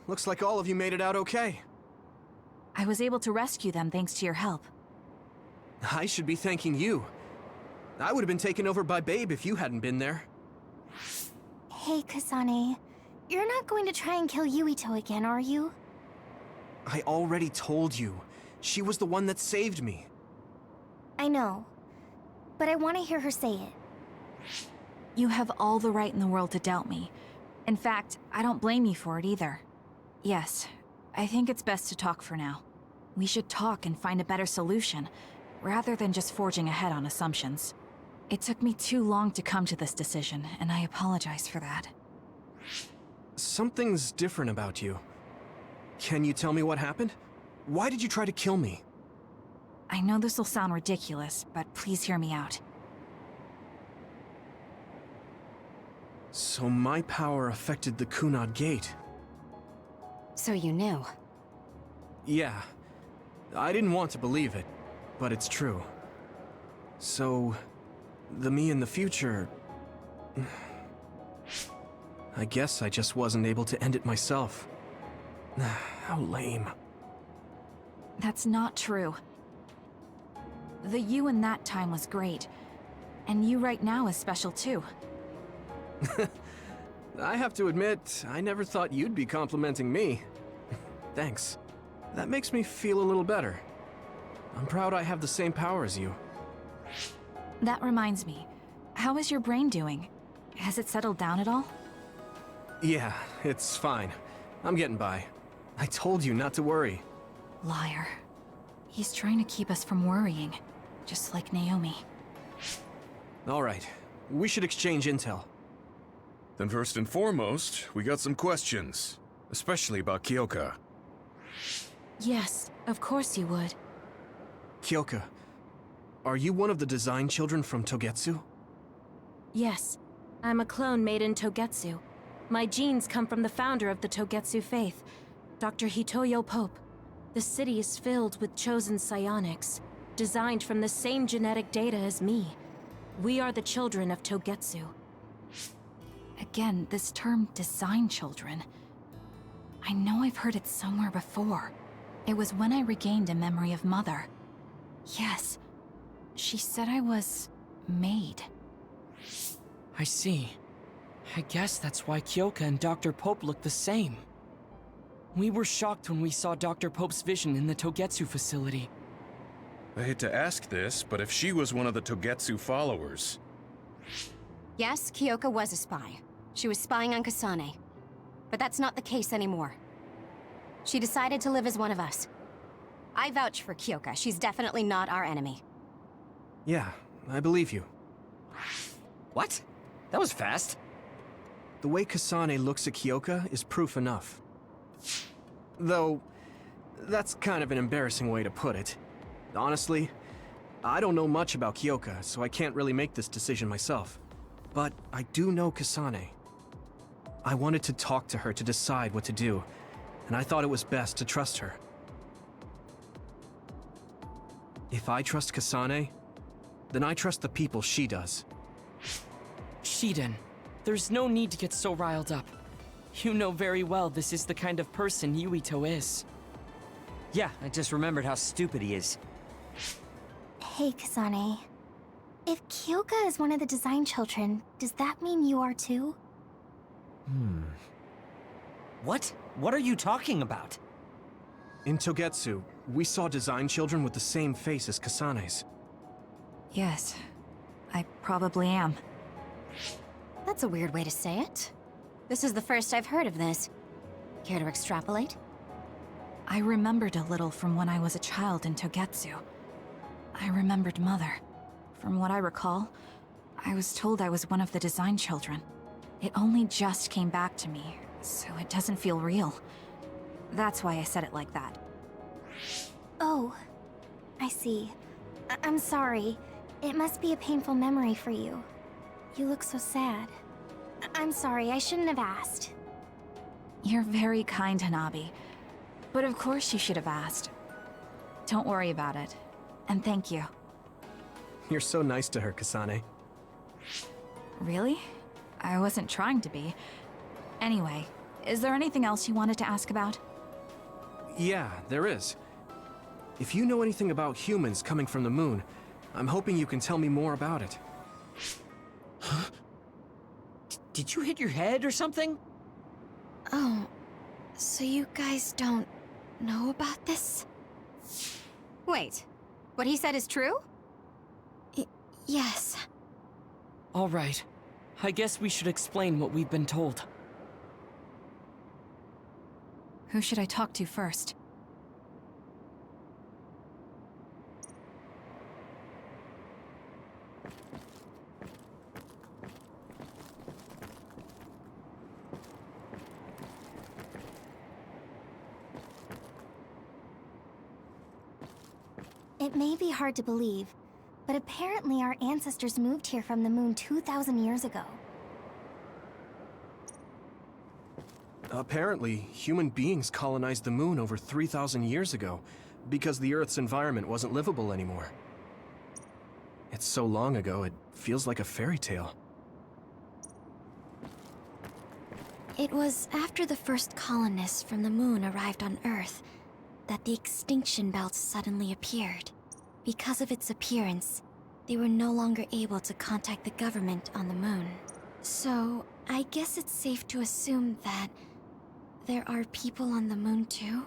looks like all of you made it out okay. I was able to rescue them thanks to your help. I should be thanking you. I would have been taken over by Babe if you hadn't been there. Hey, Kasane. You're not going to try and kill Yuito again, are you? I already told you. She was the one that saved me. I know. But I want to hear her say it. You have all the right in the world to doubt me. In fact, I don't blame you for it either. Yes, I think it's best to talk for now. We should talk and find a better solution, rather than just forging ahead on assumptions. It took me too long to come to this decision, and I apologize for that. Something's different about you. Can you tell me what happened? Why did you try to kill me? I know this will sound ridiculous, but please hear me out. So my power affected the Kunad Gate. So you knew. Yeah. I didn't want to believe it, but it's true. So, the me in the future... I guess I just wasn't able to end it myself. How lame. That's not true. The you in that time was great, and you right now is special too. I have to admit, I never thought you'd be complimenting me. Thanks. That makes me feel a little better. I'm proud I have the same power as you. That reminds me, how is your brain doing? Has it settled down at all? Yeah, it's fine. I'm getting by. I told you not to worry. Liar. He's trying to keep us from worrying, just like Naomi. All right, we should exchange intel. Then first and foremost, we got some questions, especially about Kyoka. Yes, of course you would. Kyoka, are you one of the design children from Togetsu? Yes, I'm a clone made in Togetsu. My genes come from the founder of the Togetsu faith, Dr. Hitoyo Pope. The city is filled with chosen psionics, designed from the same genetic data as me. We are the children of Togetsu. Again, this term design children. I know I've heard it somewhere before. It was when I regained a memory of Mother. Yes, she said I was made. I see. I guess that's why Kyoka and Dr. Pope look the same. We were shocked when we saw Dr. Pope's vision in the Togetsu facility. I hate to ask this, but if she was one of the Togetsu followers... Yes, Kyoka was a spy. She was spying on Kasane. But that's not the case anymore. She decided to live as one of us. I vouch for Kyoka. She's definitely not our enemy. Yeah, I believe you. What? That was fast. The way Kasane looks at Kyoka is proof enough. Though, that's kind of an embarrassing way to put it. Honestly, I don't know much about Kyoka, so I can't really make this decision myself. But I do know Kasane. I wanted to talk to her to decide what to do, and I thought it was best to trust her. If I trust Kasane, then I trust the people she does. Shiden, there's no need to get so riled up. You know very well this is the kind of person Yuito is. Yeah, I just remembered how stupid he is. Hey, Kasane. If Kyoka is one of the design children, does that mean you are too? What? What are you talking about? In Togetsu, we saw design children with the same face as Kasane's. Yes, I probably am. That's a weird way to say it. This is the first I've heard of this. Care to extrapolate? I remembered a little from when I was a child in Togetsu. I remembered Mother. From what I recall, I was told I was one of the design children. It only just came back to me, so it doesn't feel real. That's why I said it like that. Oh, I see. I'm sorry. It must be a painful memory for you. You look so sad. I'm sorry, I shouldn't have asked. You're very kind, Hanabi. But of course you should have asked. Don't worry about it. And thank you. You're so nice to her, Kasane. Really? I wasn't trying to be. Anyway, is there anything else you wanted to ask about? Yeah, there is. If you know anything about humans coming from the moon, I'm hoping you can tell me more about it. Huh? Did you hit your head or something? Oh, so you guys don't know about this? Wait, what he said is true? Yes. All right. I guess we should explain what we've been told. Who should I talk to first? It may be hard to believe, but apparently our ancestors moved here from the moon 2,000 years ago. Apparently, human beings colonized the moon over 3,000 years ago because the Earth's environment wasn't livable anymore. It's so long ago, it feels like a fairy tale. It was after the first colonists from the moon arrived on Earth that the extinction belt suddenly appeared. Because of its appearance, they were no longer able to contact the government on the moon. So, I guess it's safe to assume that there are people on the moon too?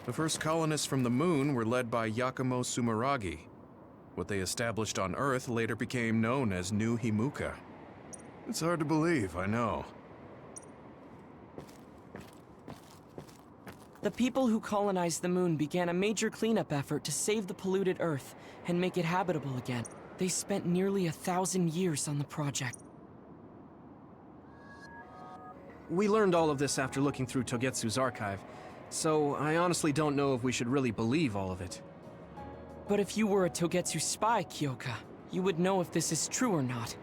The first colonists from the moon were led by Yakumo Sumeragi. What they established on Earth later became known as New Himuka. It's hard to believe, I know. The people who colonized the moon began a major cleanup effort to save the polluted Earth and make it habitable again. They spent nearly 1,000 years on the project. We learned all of this after looking through Togetsu's archive, so I honestly don't know if we should really believe all of it. But if you were a Togetsu spy, Kyoka, you would know if this is true or not.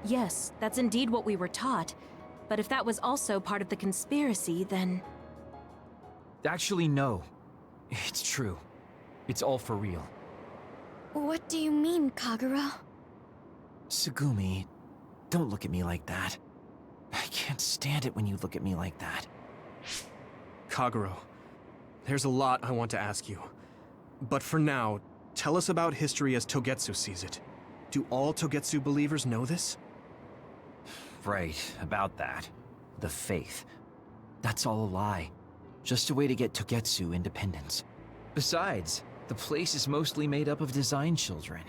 Yes, that's indeed what we were taught. But if that was also part of the conspiracy, then... Actually, no. It's true. It's all for real. What do you mean, Kagura? Tsugumi, don't look at me like that. I can't stand it when you look at me like that. Kaguro, there's a lot I want to ask you. But for now, tell us about history as Togetsu sees it. Do all Togetsu believers know this? Right, about that. The faith. That's all a lie. Just a way to get Togetsu independence. Besides, the place is mostly made up of design children.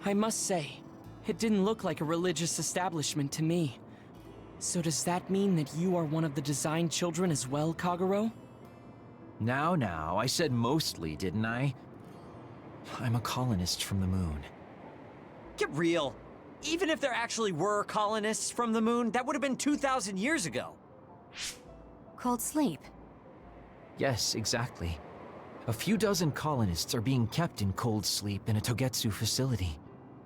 I must say, it didn't look like a religious establishment to me. So does that mean that you are one of the design children as well, Kaguro? Now, I said mostly, didn't I? I'm a colonist from the moon. Get real. Even if there actually were colonists from the moon, that would have been 2,000 years ago. Cold sleep. Yes, exactly. A few dozen colonists are being kept in cold sleep in a Togetsu facility.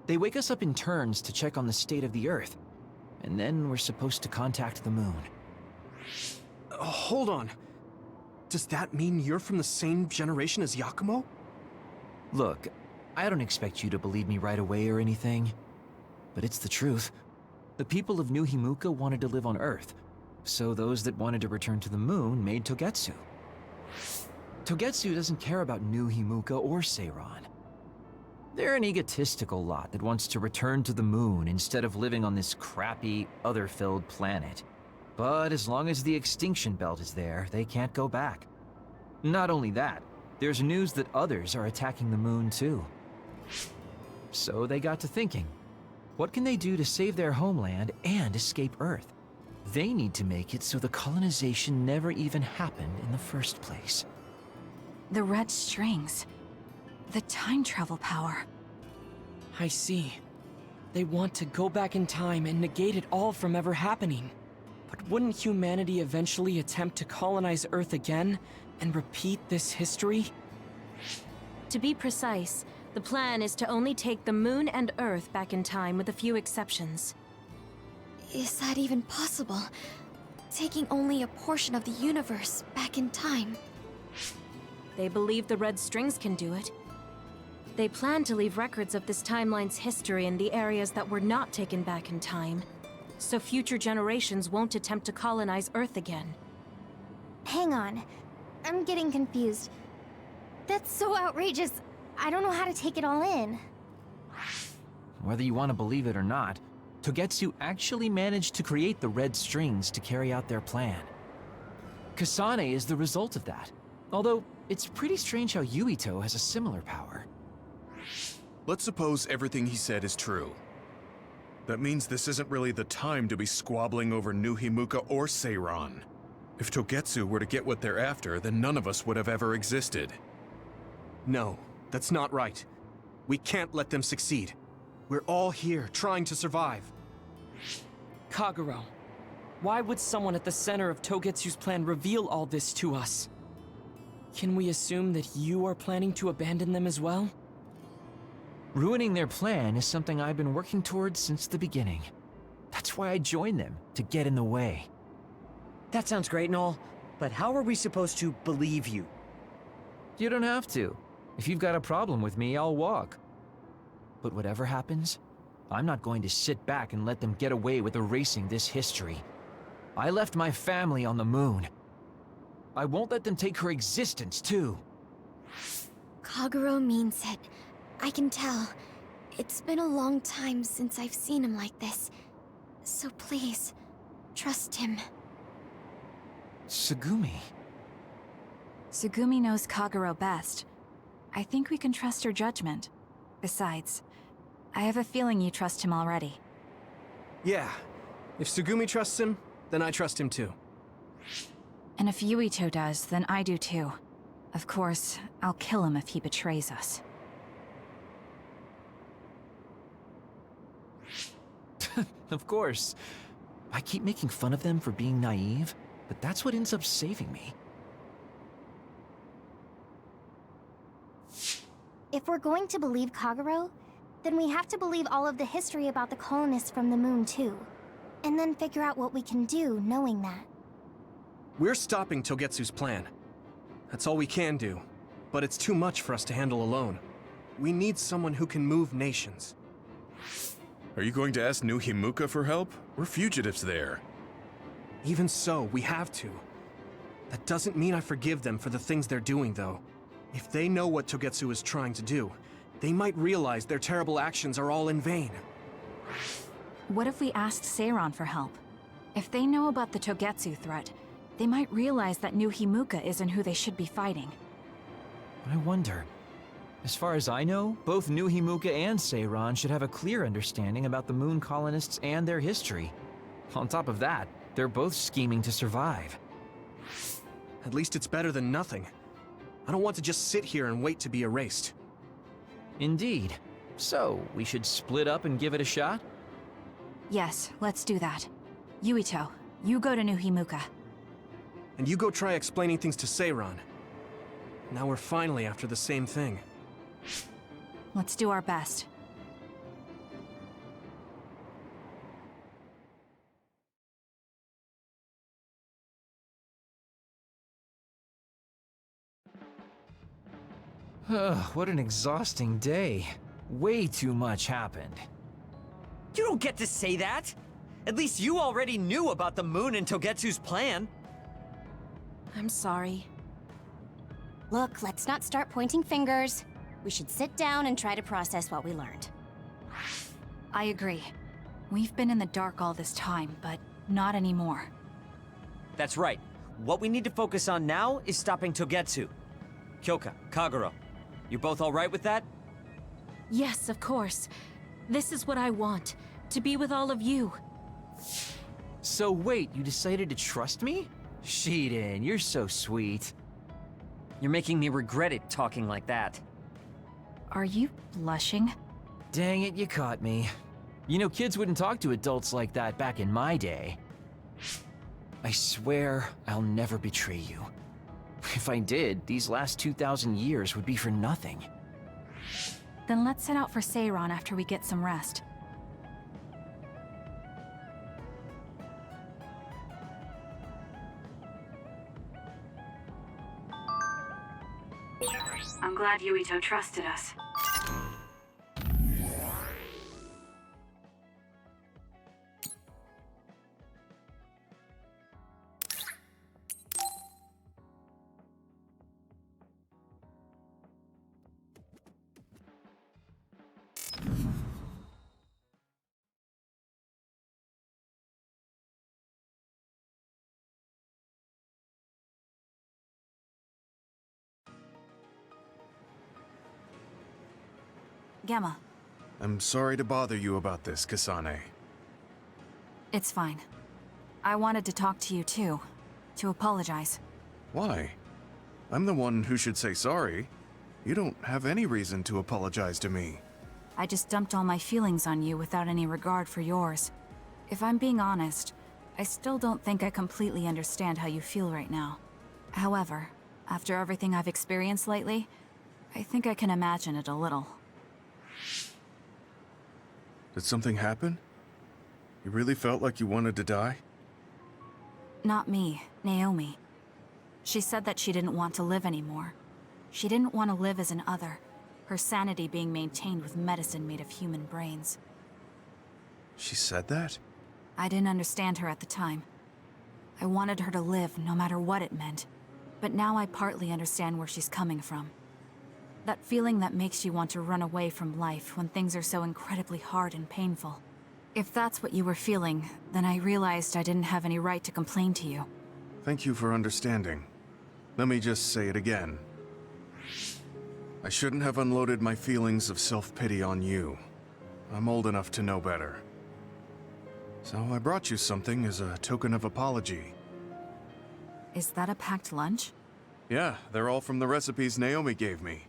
They wake us up in turns to check on the state of the Earth, and then we're supposed to contact the moon. Hold on. Does that mean you're from the same generation as Yakumo? Look, I don't expect you to believe me right away or anything, but it's the truth. The people of New Himuka wanted to live on Earth, so those that wanted to return to the moon made Togetsu. Togetsu doesn't care about New Himuka or Seiran. They're an egotistical lot that wants to return to the moon instead of living on this crappy, other-filled planet. But as long as the extinction belt is there, they can't go back. Not only that, there's news that others are attacking the moon too. So they got to thinking, what can they do to save their homeland and escape Earth? They need to make it so the colonization never even happened in the first place. The red strings. The time travel power. I see. They want to go back in time and negate it all from ever happening. But wouldn't humanity eventually attempt to colonize Earth again and repeat this history? To be precise, the plan is to only take the moon and Earth back in time with a few exceptions. Is that even possible? Taking only a portion of the universe back in time? They believe the red strings can do it. They plan to leave records of this timeline's history in the areas that were not taken back in time, so future generations won't attempt to colonize Earth again. Hang on. I'm getting confused. That's so outrageous. I don't know how to take it all in. Whether you want to believe it or not, Togetsu actually managed to create the red strings to carry out their plan. Kasane is the result of that, although it's pretty strange how Yuito has a similar power. Let's suppose everything he said is true. That means this isn't really the time to be squabbling over New Himuka or Seiran. If Togetsu were to get what they're after, then none of us would have ever existed. No, that's not right. We can't let them succeed. We're all here trying to survive. Kaguro, why would someone at the center of Togetsu's plan reveal all this to us? Can we assume that you are planning to abandon them as well? Ruining their plan is something I've been working towards since the beginning. That's why I joined them, to get in the way. That sounds great and all, but how are we supposed to believe you? You don't have to. If you've got a problem with me, I'll walk. But whatever happens, I'm not going to sit back and let them get away with erasing this history. I left my family on the moon. I won't let them take her existence, too. Kagero means it. I can tell. It's been a long time since I've seen him like this. So please, trust him. Tsugumi. Tsugumi knows Kagero best. I think we can trust her judgment. Besides, I have a feeling you trust him already. Yeah. If Tsugumi trusts him, then I trust him too. And if Yuito does, then I do too. Of course, I'll kill him if he betrays us. Of course. I keep making fun of them for being naive, but that's what ends up saving me. If we're going to believe Kagero, then we have to believe all of the history about the colonists from the moon too. And then figure out what we can do knowing that. We're stopping Togetsu's plan. That's all we can do. But it's too much for us to handle alone. We need someone who can move nations. Are you going to ask New Himuka for help? We're fugitives there. Even so, we have to. That doesn't mean I forgive them for the things they're doing, though. If they know what Togetsu is trying to do, they might realize their terrible actions are all in vain. What if we asked Seiron for help? If they know about the Togetsu threat, they might realize that New Himuka isn't who they should be fighting. I wonder. As far as I know, both New Himuka and Seiron should have a clear understanding about the moon colonists and their history. On top of that, they're both scheming to survive. At least it's better than nothing. I don't want to just sit here and wait to be erased. Indeed. So, we should split up and give it a shot? Yes, let's do that. Yuito, you go to New Himuka. And you go try explaining things to Seiron. Now we're finally after the same thing. Let's do our best. What an exhausting day. Way too much happened. You don't get to say that! At least you already knew about the moon and Togetsu's plan. I'm sorry. Look, let's not start pointing fingers. We should sit down and try to process what we learned. I agree. We've been in the dark all this time, but not anymore. That's right. What we need to focus on now is stopping Togetsu. Kyoka, Kagero, you both alright with that? Yes, of course. This is what I want, to be with all of you. So wait, you decided to trust me? Shiden, you're so sweet. You're making me regret it talking like that. Are you blushing? Dang it, you caught me. You know, kids wouldn't talk to adults like that back in my day. I swear I'll never betray you. If I did, these last 2,000 years would be for nothing. Then let's set out for Seiron after we get some rest. I'm glad Yuito trusted us. Gamma. I'm sorry to bother you about this, Kasane. It's fine. I wanted to talk to you too, to apologize. Why? I'm the one who should say sorry. You don't have any reason to apologize to me. I just dumped all my feelings on you without any regard for yours. If I'm being honest, I still don't think I completely understand how you feel right now. However, After everything I've experienced lately, I think I can imagine it a little. Did something happen? You really felt like you wanted to die? Not me, Naomi. She said that she didn't want to live anymore. She didn't want to live as an other, her sanity being maintained with medicine made of human brains. She said that? I didn't understand her at the time. I wanted her to live no matter what it meant, but now I partly understand where she's coming from. That feeling that makes you want to run away from life when things are so incredibly hard and painful. If that's what you were feeling, then I realized I didn't have any right to complain to you. Thank you for understanding. Let me just say it again. I shouldn't have unloaded my feelings of self-pity on you. I'm old enough to know better. So I brought you something as a token of apology. Is that a packed lunch? Yeah, they're all from the recipes Naomi gave me.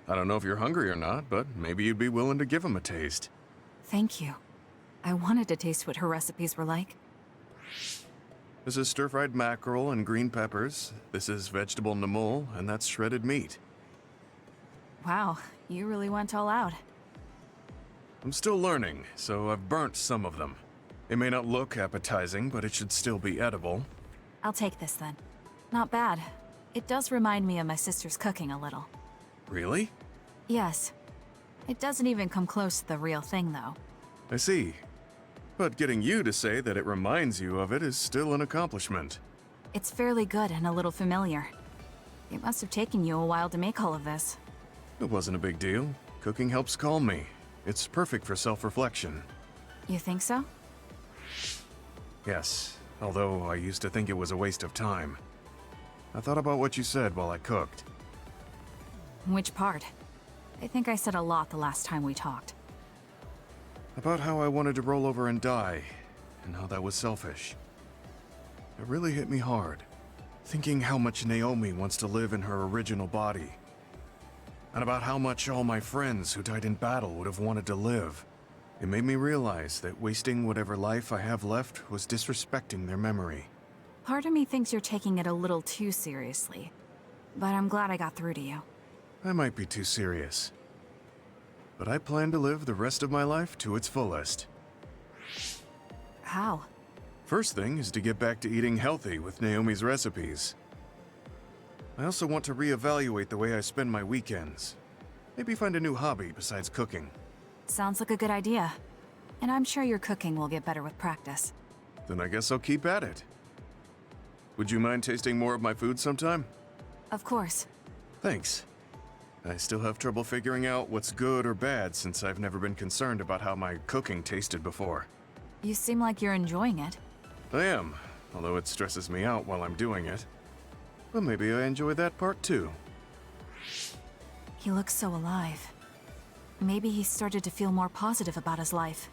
I don't know if you're hungry or not, but maybe you'd be willing to give them a taste. Thank you. I wanted to taste what her recipes were like. This is stir-fried mackerel and green peppers. This is vegetable namul, and that's shredded meat. Wow, you really went all out. I'm still learning, so I've burnt some of them. It may not look appetizing, but it should still be edible. I'll take this then. Not bad. It does remind me of my sister's cooking a little. Really? Yes. It doesn't even come close to the real thing, though. I see. But getting you to say that it reminds you of it is still an accomplishment. It's fairly good and a little familiar. It must have taken you a while to make all of this. It wasn't a big deal. Cooking helps calm me. It's perfect for self-reflection. You think so? Yes, although I used to think it was a waste of time. I thought about what you said while I cooked. Which part? I think I said a lot the last time we talked. About how I wanted to roll over and die, and how that was selfish. It really hit me hard, thinking how much Naomi wants to live in her original body. And about how much all my friends who died in battle would have wanted to live. It made me realize that wasting whatever life I have left was disrespecting their memory. Part of me thinks you're taking it a little too seriously, but I'm glad I got through to you. I might be too serious. But I plan to live the rest of my life to its fullest. How? First thing is to get back to eating healthy with Naomi's recipes. I also want to reevaluate the way I spend my weekends. Maybe find a new hobby besides cooking. Sounds like a good idea. And I'm sure your cooking will get better with practice. Then I guess I'll keep at it. Would you mind tasting more of my food sometime? Of course. Thanks. I still have trouble figuring out what's good or bad since I've never been concerned about how my cooking tasted before. You seem like you're enjoying it. I am, although it stresses me out while I'm doing it. But maybe I enjoy that part too. He looks so alive. Maybe he started to feel more positive about his life.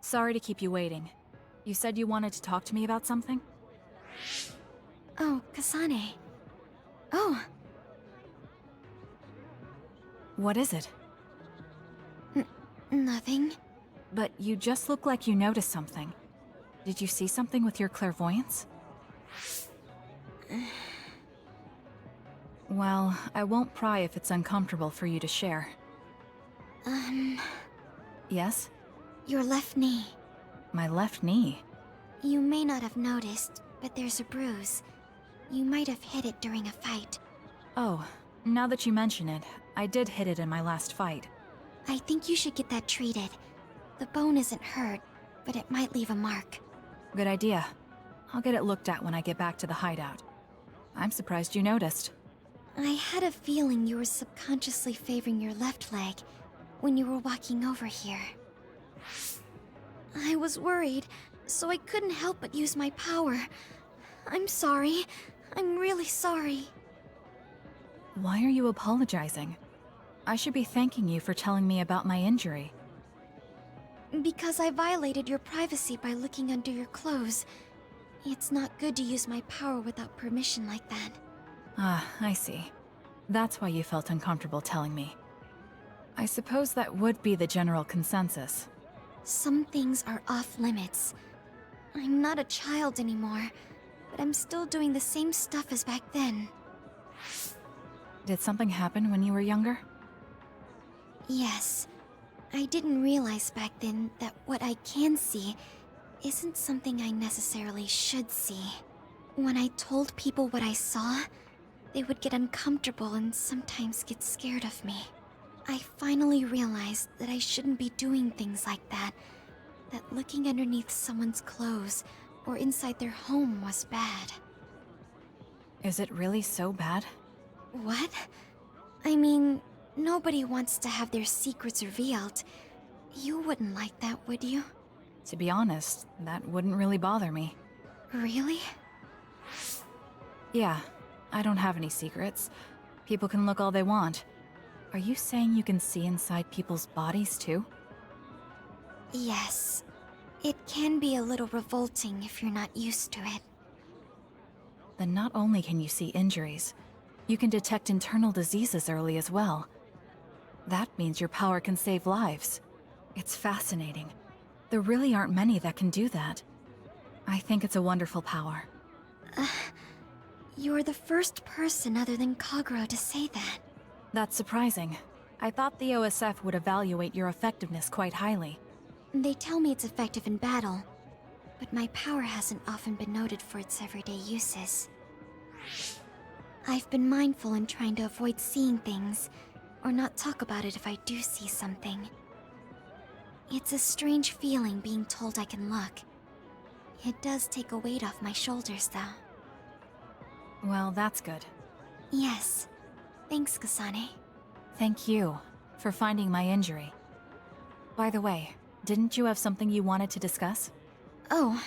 Sorry to keep you waiting. You said you wanted to talk to me about something? Oh, Kasane. Oh. What is it? Nothing. But you just look like you noticed something. Did you see something with your clairvoyance? Well, I won't pry if it's uncomfortable for you to share. Yes? Your left knee. My left knee? You may not have noticed, but there's a bruise. You might have hit it during a fight. Oh, now that you mention it, I did hit it in my last fight. I think you should get that treated. The bone isn't hurt, but it might leave a mark. Good idea. I'll get it looked at when I get back to the hideout. I'm surprised you noticed. I had a feeling you were subconsciously favoring your left leg when you were walking over here. I was worried, so I couldn't help but use my power. I'm sorry. I'm really sorry. Why are you apologizing? I should be thanking you for telling me about my injury. Because I violated your privacy by looking under your clothes. It's not good to use my power without permission like that. Ah, I see. That's why you felt uncomfortable telling me. I suppose that would be the general consensus. Some things are off limits. I'm not a child anymore, but I'm still doing the same stuff as back then. Did something happen when you were younger? Yes. I didn't realize back then that what I can see isn't something I necessarily should see. When I told people what I saw, they would get uncomfortable and sometimes get scared of me. I finally realized that I shouldn't be doing things like that, that looking underneath someone's clothes or inside their home was bad. Is it really so bad? What? I mean, nobody wants to have their secrets revealed. You wouldn't like that, would you? To be honest, that wouldn't really bother me. Really? Yeah, I don't have any secrets. People can look all they want. Are you saying you can see inside people's bodies too? Yes. It can be a little revolting if you're not used to it. Then not only can you see injuries, you can detect internal diseases early as well. That means your power can save lives. It's fascinating. There really aren't many that can do that. I think it's a wonderful power. You're the first person other than Kagero to say that. That's surprising. I thought the OSF would evaluate your effectiveness quite highly. They tell me it's effective in battle, but my power hasn't often been noted for its everyday uses. I've been mindful in trying to avoid seeing things, or not talk about it if I do see something. It's a strange feeling being told I can look. It does take a weight off my shoulders, though. Well, that's good. Yes. Thanks, Kasane. Thank you for finding my injury. By the way, didn't you have something you wanted to discuss? Oh,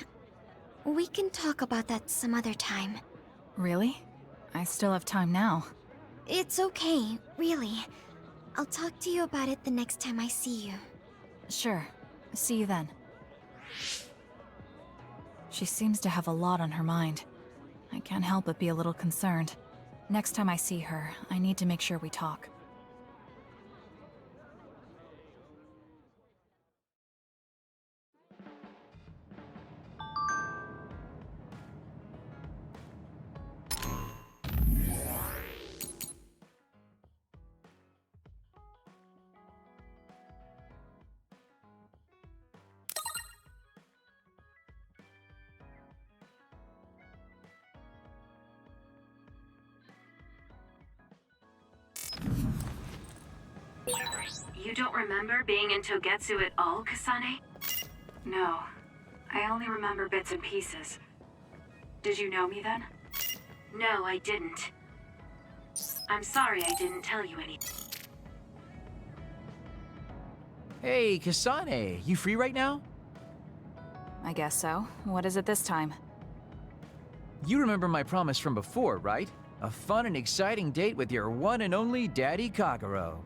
we can talk about that some other time. Really? I still have time now. It's okay, really. I'll talk to you about it the next time I see you. Sure. See you then. She seems to have a lot on her mind. I can't help but be a little concerned. Next time I see her, I need to make sure we talk. You don't remember being in Togetsu at all, Kasane? No. I only remember bits and pieces. Did you know me then? No, I didn't. I'm sorry I didn't tell you anything. Hey, Kasane, you free right now? I guess so. What is it this time? You remember my promise from before, right? A fun and exciting date with your one and only Daddy Kagero.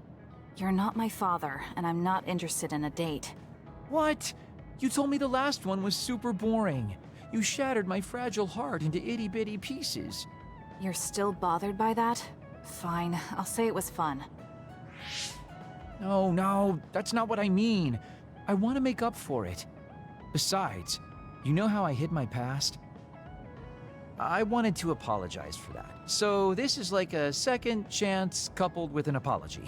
You're not my father, and I'm not interested in a date. What? You told me the last one was super boring. You shattered my fragile heart into itty-bitty pieces. You're still bothered by that? Fine, I'll say it was fun. No, that's not what I mean. I want to make up for it. Besides, you know how I hid my past? I wanted to apologize for that. So this is like a second chance coupled with an apology.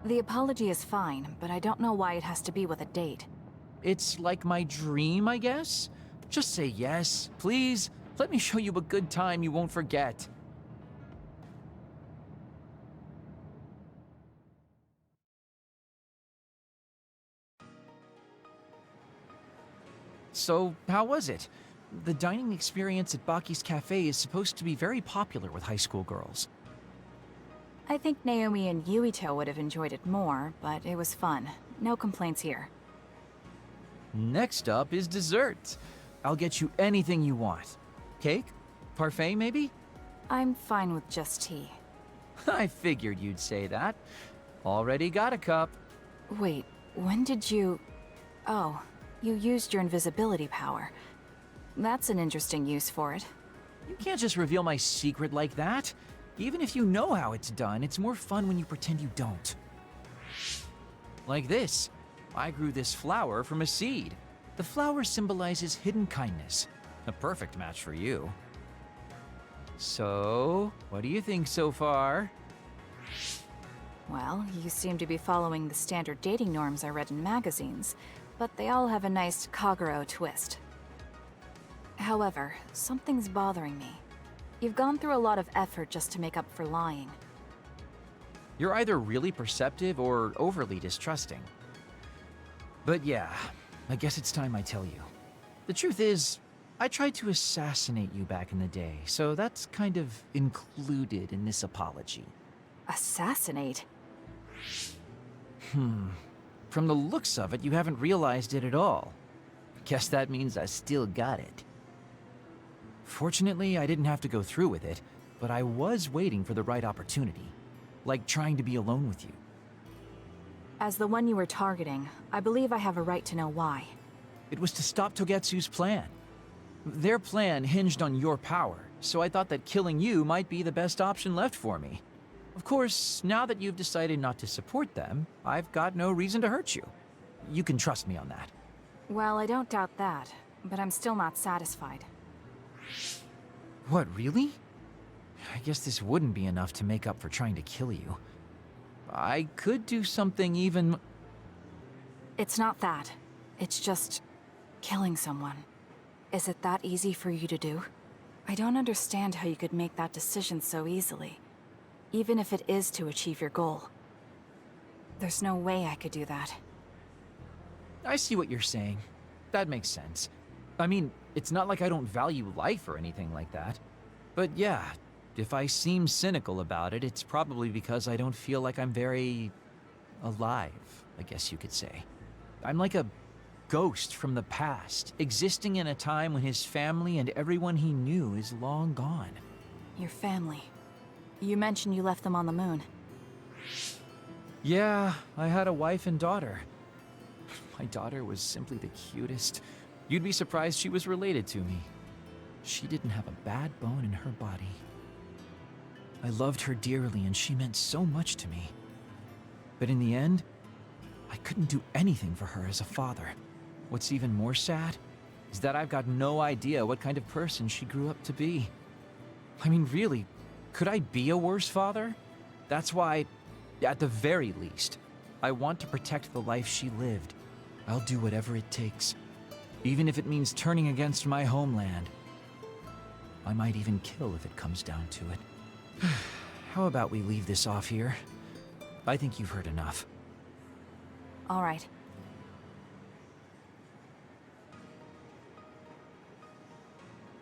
The apology is fine, but I don't know why it has to be with a date. It's like my dream, I guess? Just say yes, please. Let me show you a good time you won't forget. So, how was it? the dining experience at Baki's Cafe is supposed to be very popular with high school girls. I think Naomi and Yuito would have enjoyed it more, but it was fun. No complaints here. Next up is dessert. I'll get you anything you want. Cake? Parfait, maybe? I'm fine with just tea. I figured you'd say that. Already got a cup. Wait, when did you... Oh, you used your invisibility power. That's an interesting use for it. You can't just reveal my secret like that. Even if you know how it's done, it's more fun when you pretend you don't. Like this. I grew this flower from a seed. The flower symbolizes hidden kindness. A perfect match for you. So, what do you think so far? Well, you seem to be following the standard dating norms I read in magazines, but they all have a nice Kagero twist. However, something's bothering me. You've gone through a lot of effort just to make up for lying. You're either really perceptive or overly distrusting. But yeah, I guess it's time I tell you. The truth is, I tried to assassinate you back in the day, so that's kind of included in this apology. Assassinate? From the looks of it, you haven't realized it at all. Guess that means I still got it. Fortunately, I didn't have to go through with it, but I was waiting for the right opportunity. Like trying to be alone with you. As the one you were targeting, I believe I have a right to know why. It was to stop Togetsu's plan. Their plan hinged on your power, so I thought that killing you might be the best option left for me. Of course, now that you've decided not to support them, I've got no reason to hurt you. You can trust me on that. Well, I don't doubt that, but I'm still not satisfied. What, really? I guess this wouldn't be enough to make up for trying to kill you. I could do something even... It's not that. It's just... killing someone. Is it that easy for you to do? I don't understand how you could make that decision so easily, even if it is to achieve your goal. There's no way I could do that. I see what you're saying. That makes sense. I mean, it's not like I don't value life or anything like that. But yeah, if I seem cynical about it, it's probably because I don't feel like I'm very... alive, I guess you could say. I'm like a ghost from the past, existing in a time when his family and everyone he knew is long gone. Your family. You mentioned you left them on the moon. Yeah, I had a wife and daughter. My daughter was simply the cutest. You'd be surprised she was related to me. She didn't have a bad bone in her body. I loved her dearly and she meant so much to me. But in the end, I couldn't do anything for her as a father. What's even more sad is that I've got no idea what kind of person she grew up to be. I mean, really, could I be a worse father? That's why, at the very least, I want to protect the life she lived. I'll do whatever it takes, even if it means turning against my homeland. I might even kill if it comes down to it. How about we leave this off here? I think you've heard enough. All right.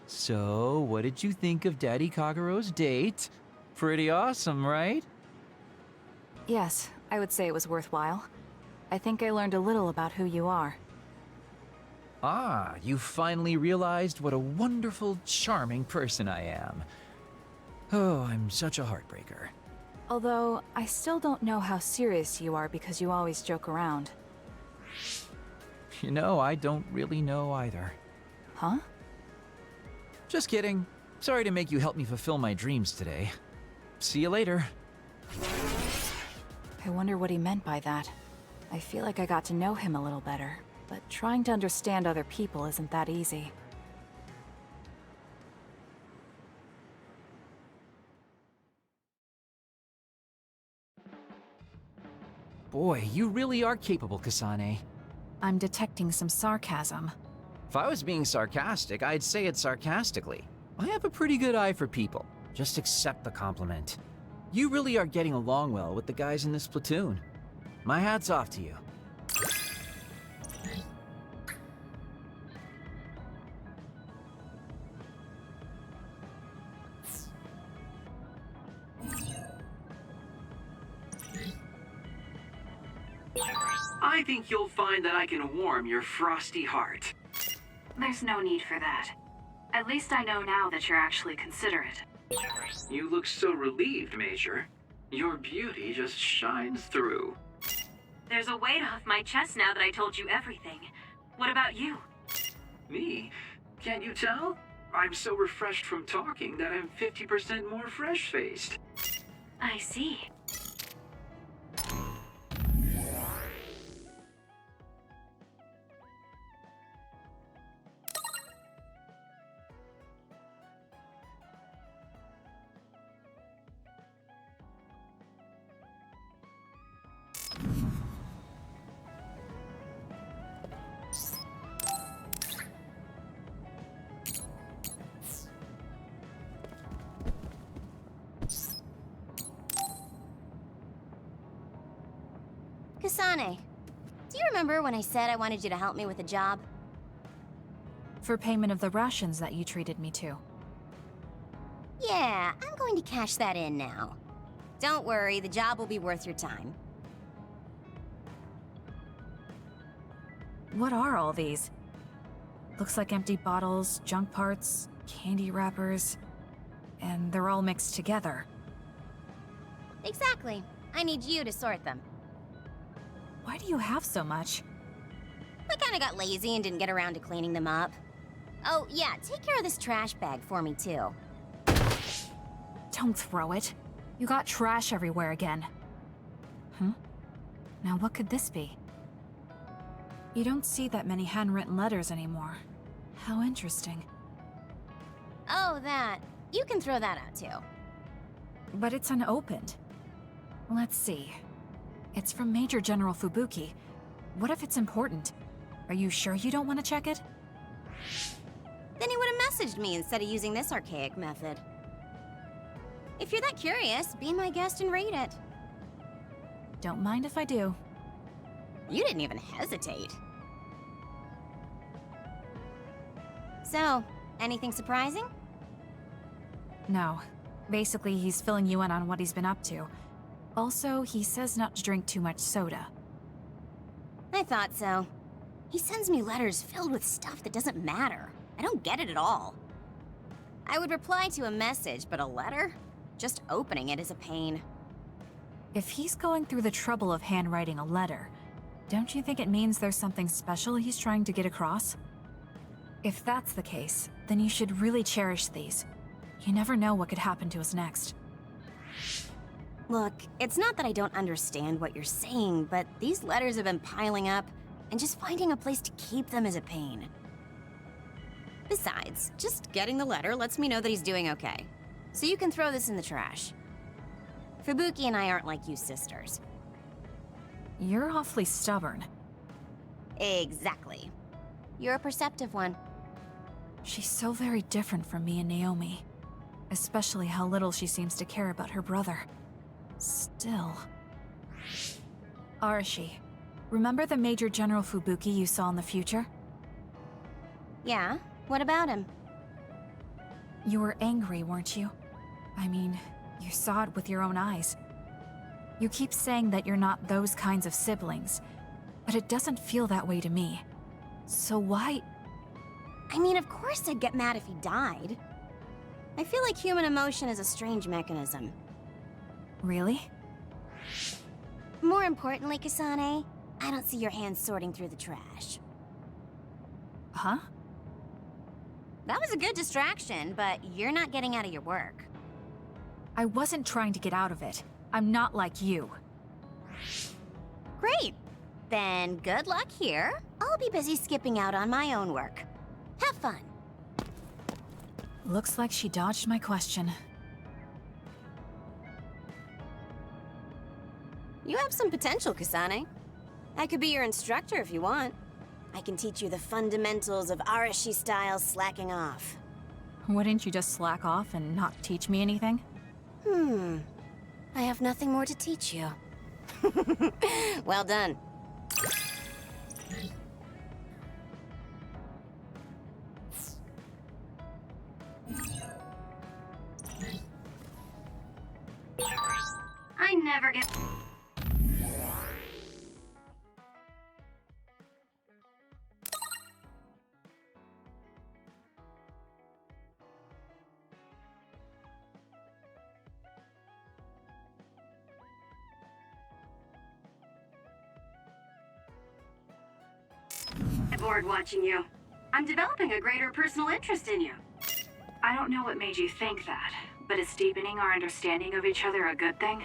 So, what did you think of Daddy Kagero's date? Pretty awesome, right? Yes, I would say it was worthwhile. I think I learned a little about who you are. Ah, you finally realized what a wonderful, charming person I am. Oh, I'm such a heartbreaker. Although, I still don't know how serious you are because you always joke around. You know, I don't really know either. Huh? Just kidding. Sorry to make you help me fulfill my dreams today. See you later. I wonder what he meant by that. I feel like I got to know him a little better, but trying to understand other people isn't that easy. Boy, you really are capable, Kasane. I'm detecting some sarcasm. If I was being sarcastic, I'd say it sarcastically. I have a pretty good eye for people. Just accept the compliment. You really are getting along well with the guys in this platoon. My hat's off to you. I think you'll find that I can warm your frosty heart. There's no need for that. At least I know now that you're actually considerate. You look so relieved, Major. Your beauty just shines through. There's a weight off my chest now that I told you everything. What about you? Me? Can't you tell? I'm so refreshed from talking that I'm 50% more fresh-faced. I see. Kasane, do you remember when I said I wanted you to help me with a job? For payment of the rations that you treated me to. Yeah, I'm going to cash that in now. Don't worry, the job will be worth your time. What are all these? Looks like empty bottles, junk parts, candy wrappers, and they're all mixed together. Exactly. I need you to sort them. Why do you have so much? I kinda got lazy and didn't get around to cleaning them up. Oh, yeah, take care of this trash bag for me, too. Don't throw it. You got trash everywhere again. Now what could this be? You don't see that many handwritten letters anymore. How interesting. Oh, that. You can throw that out, too. But it's unopened. Let's see. It's from Major General Fubuki. What if it's important? Are you sure you don't want to check it? Then he would have messaged me instead of using this archaic method. If you're that curious, be my guest and read it. Don't mind if I do. You didn't even hesitate. So, anything surprising? No. Basically, he's filling you in on what he's been up to. Also, he says not to drink too much soda. I thought so. He sends me letters filled with stuff that doesn't matter. I don't get it at all. I would reply to a message, but a letter? Just opening it is a pain. If he's going through the trouble of handwriting a letter, don't you think it means there's something special he's trying to get across? If that's the case, then you should really cherish these. You never know what could happen to us next. Look, it's not that I don't understand what you're saying, but these letters have been piling up, and just finding a place to keep them is a pain. Besides, just getting the letter lets me know that he's doing okay. So you can throw this in the trash. Fubuki and I aren't like you sisters. You're awfully stubborn. Exactly. You're a perceptive one. She's so very different from me and Naomi. Especially how little she seems to care about her brother. Still... Arashi, remember the Major General Fubuki you saw in the future? Yeah? What about him? You were angry, weren't you? I mean, you saw it with your own eyes. You keep saying that you're not those kinds of siblings, but it doesn't feel that way to me. So why... I mean, of course I'd get mad if he died. I feel like human emotion is a strange mechanism. Really? More importantly, Kasane, I don't see your hands sorting through the trash. Huh? That was a good distraction, but you're not getting out of your work. I wasn't trying to get out of it. I'm not like you. Great. Then good luck here. I'll be busy skipping out on my own work. Have fun. Looks like she dodged my question. You have some potential, Kasane. I could be your instructor if you want. I can teach you the fundamentals of Arashi-style slacking off. Wouldn't you just slack off and not teach me anything? I have nothing more to teach you. Well done. I never get... get bored watching you. I'm developing a greater personal interest in you. I don't know what made you think that, but is deepening our understanding of each other a good thing?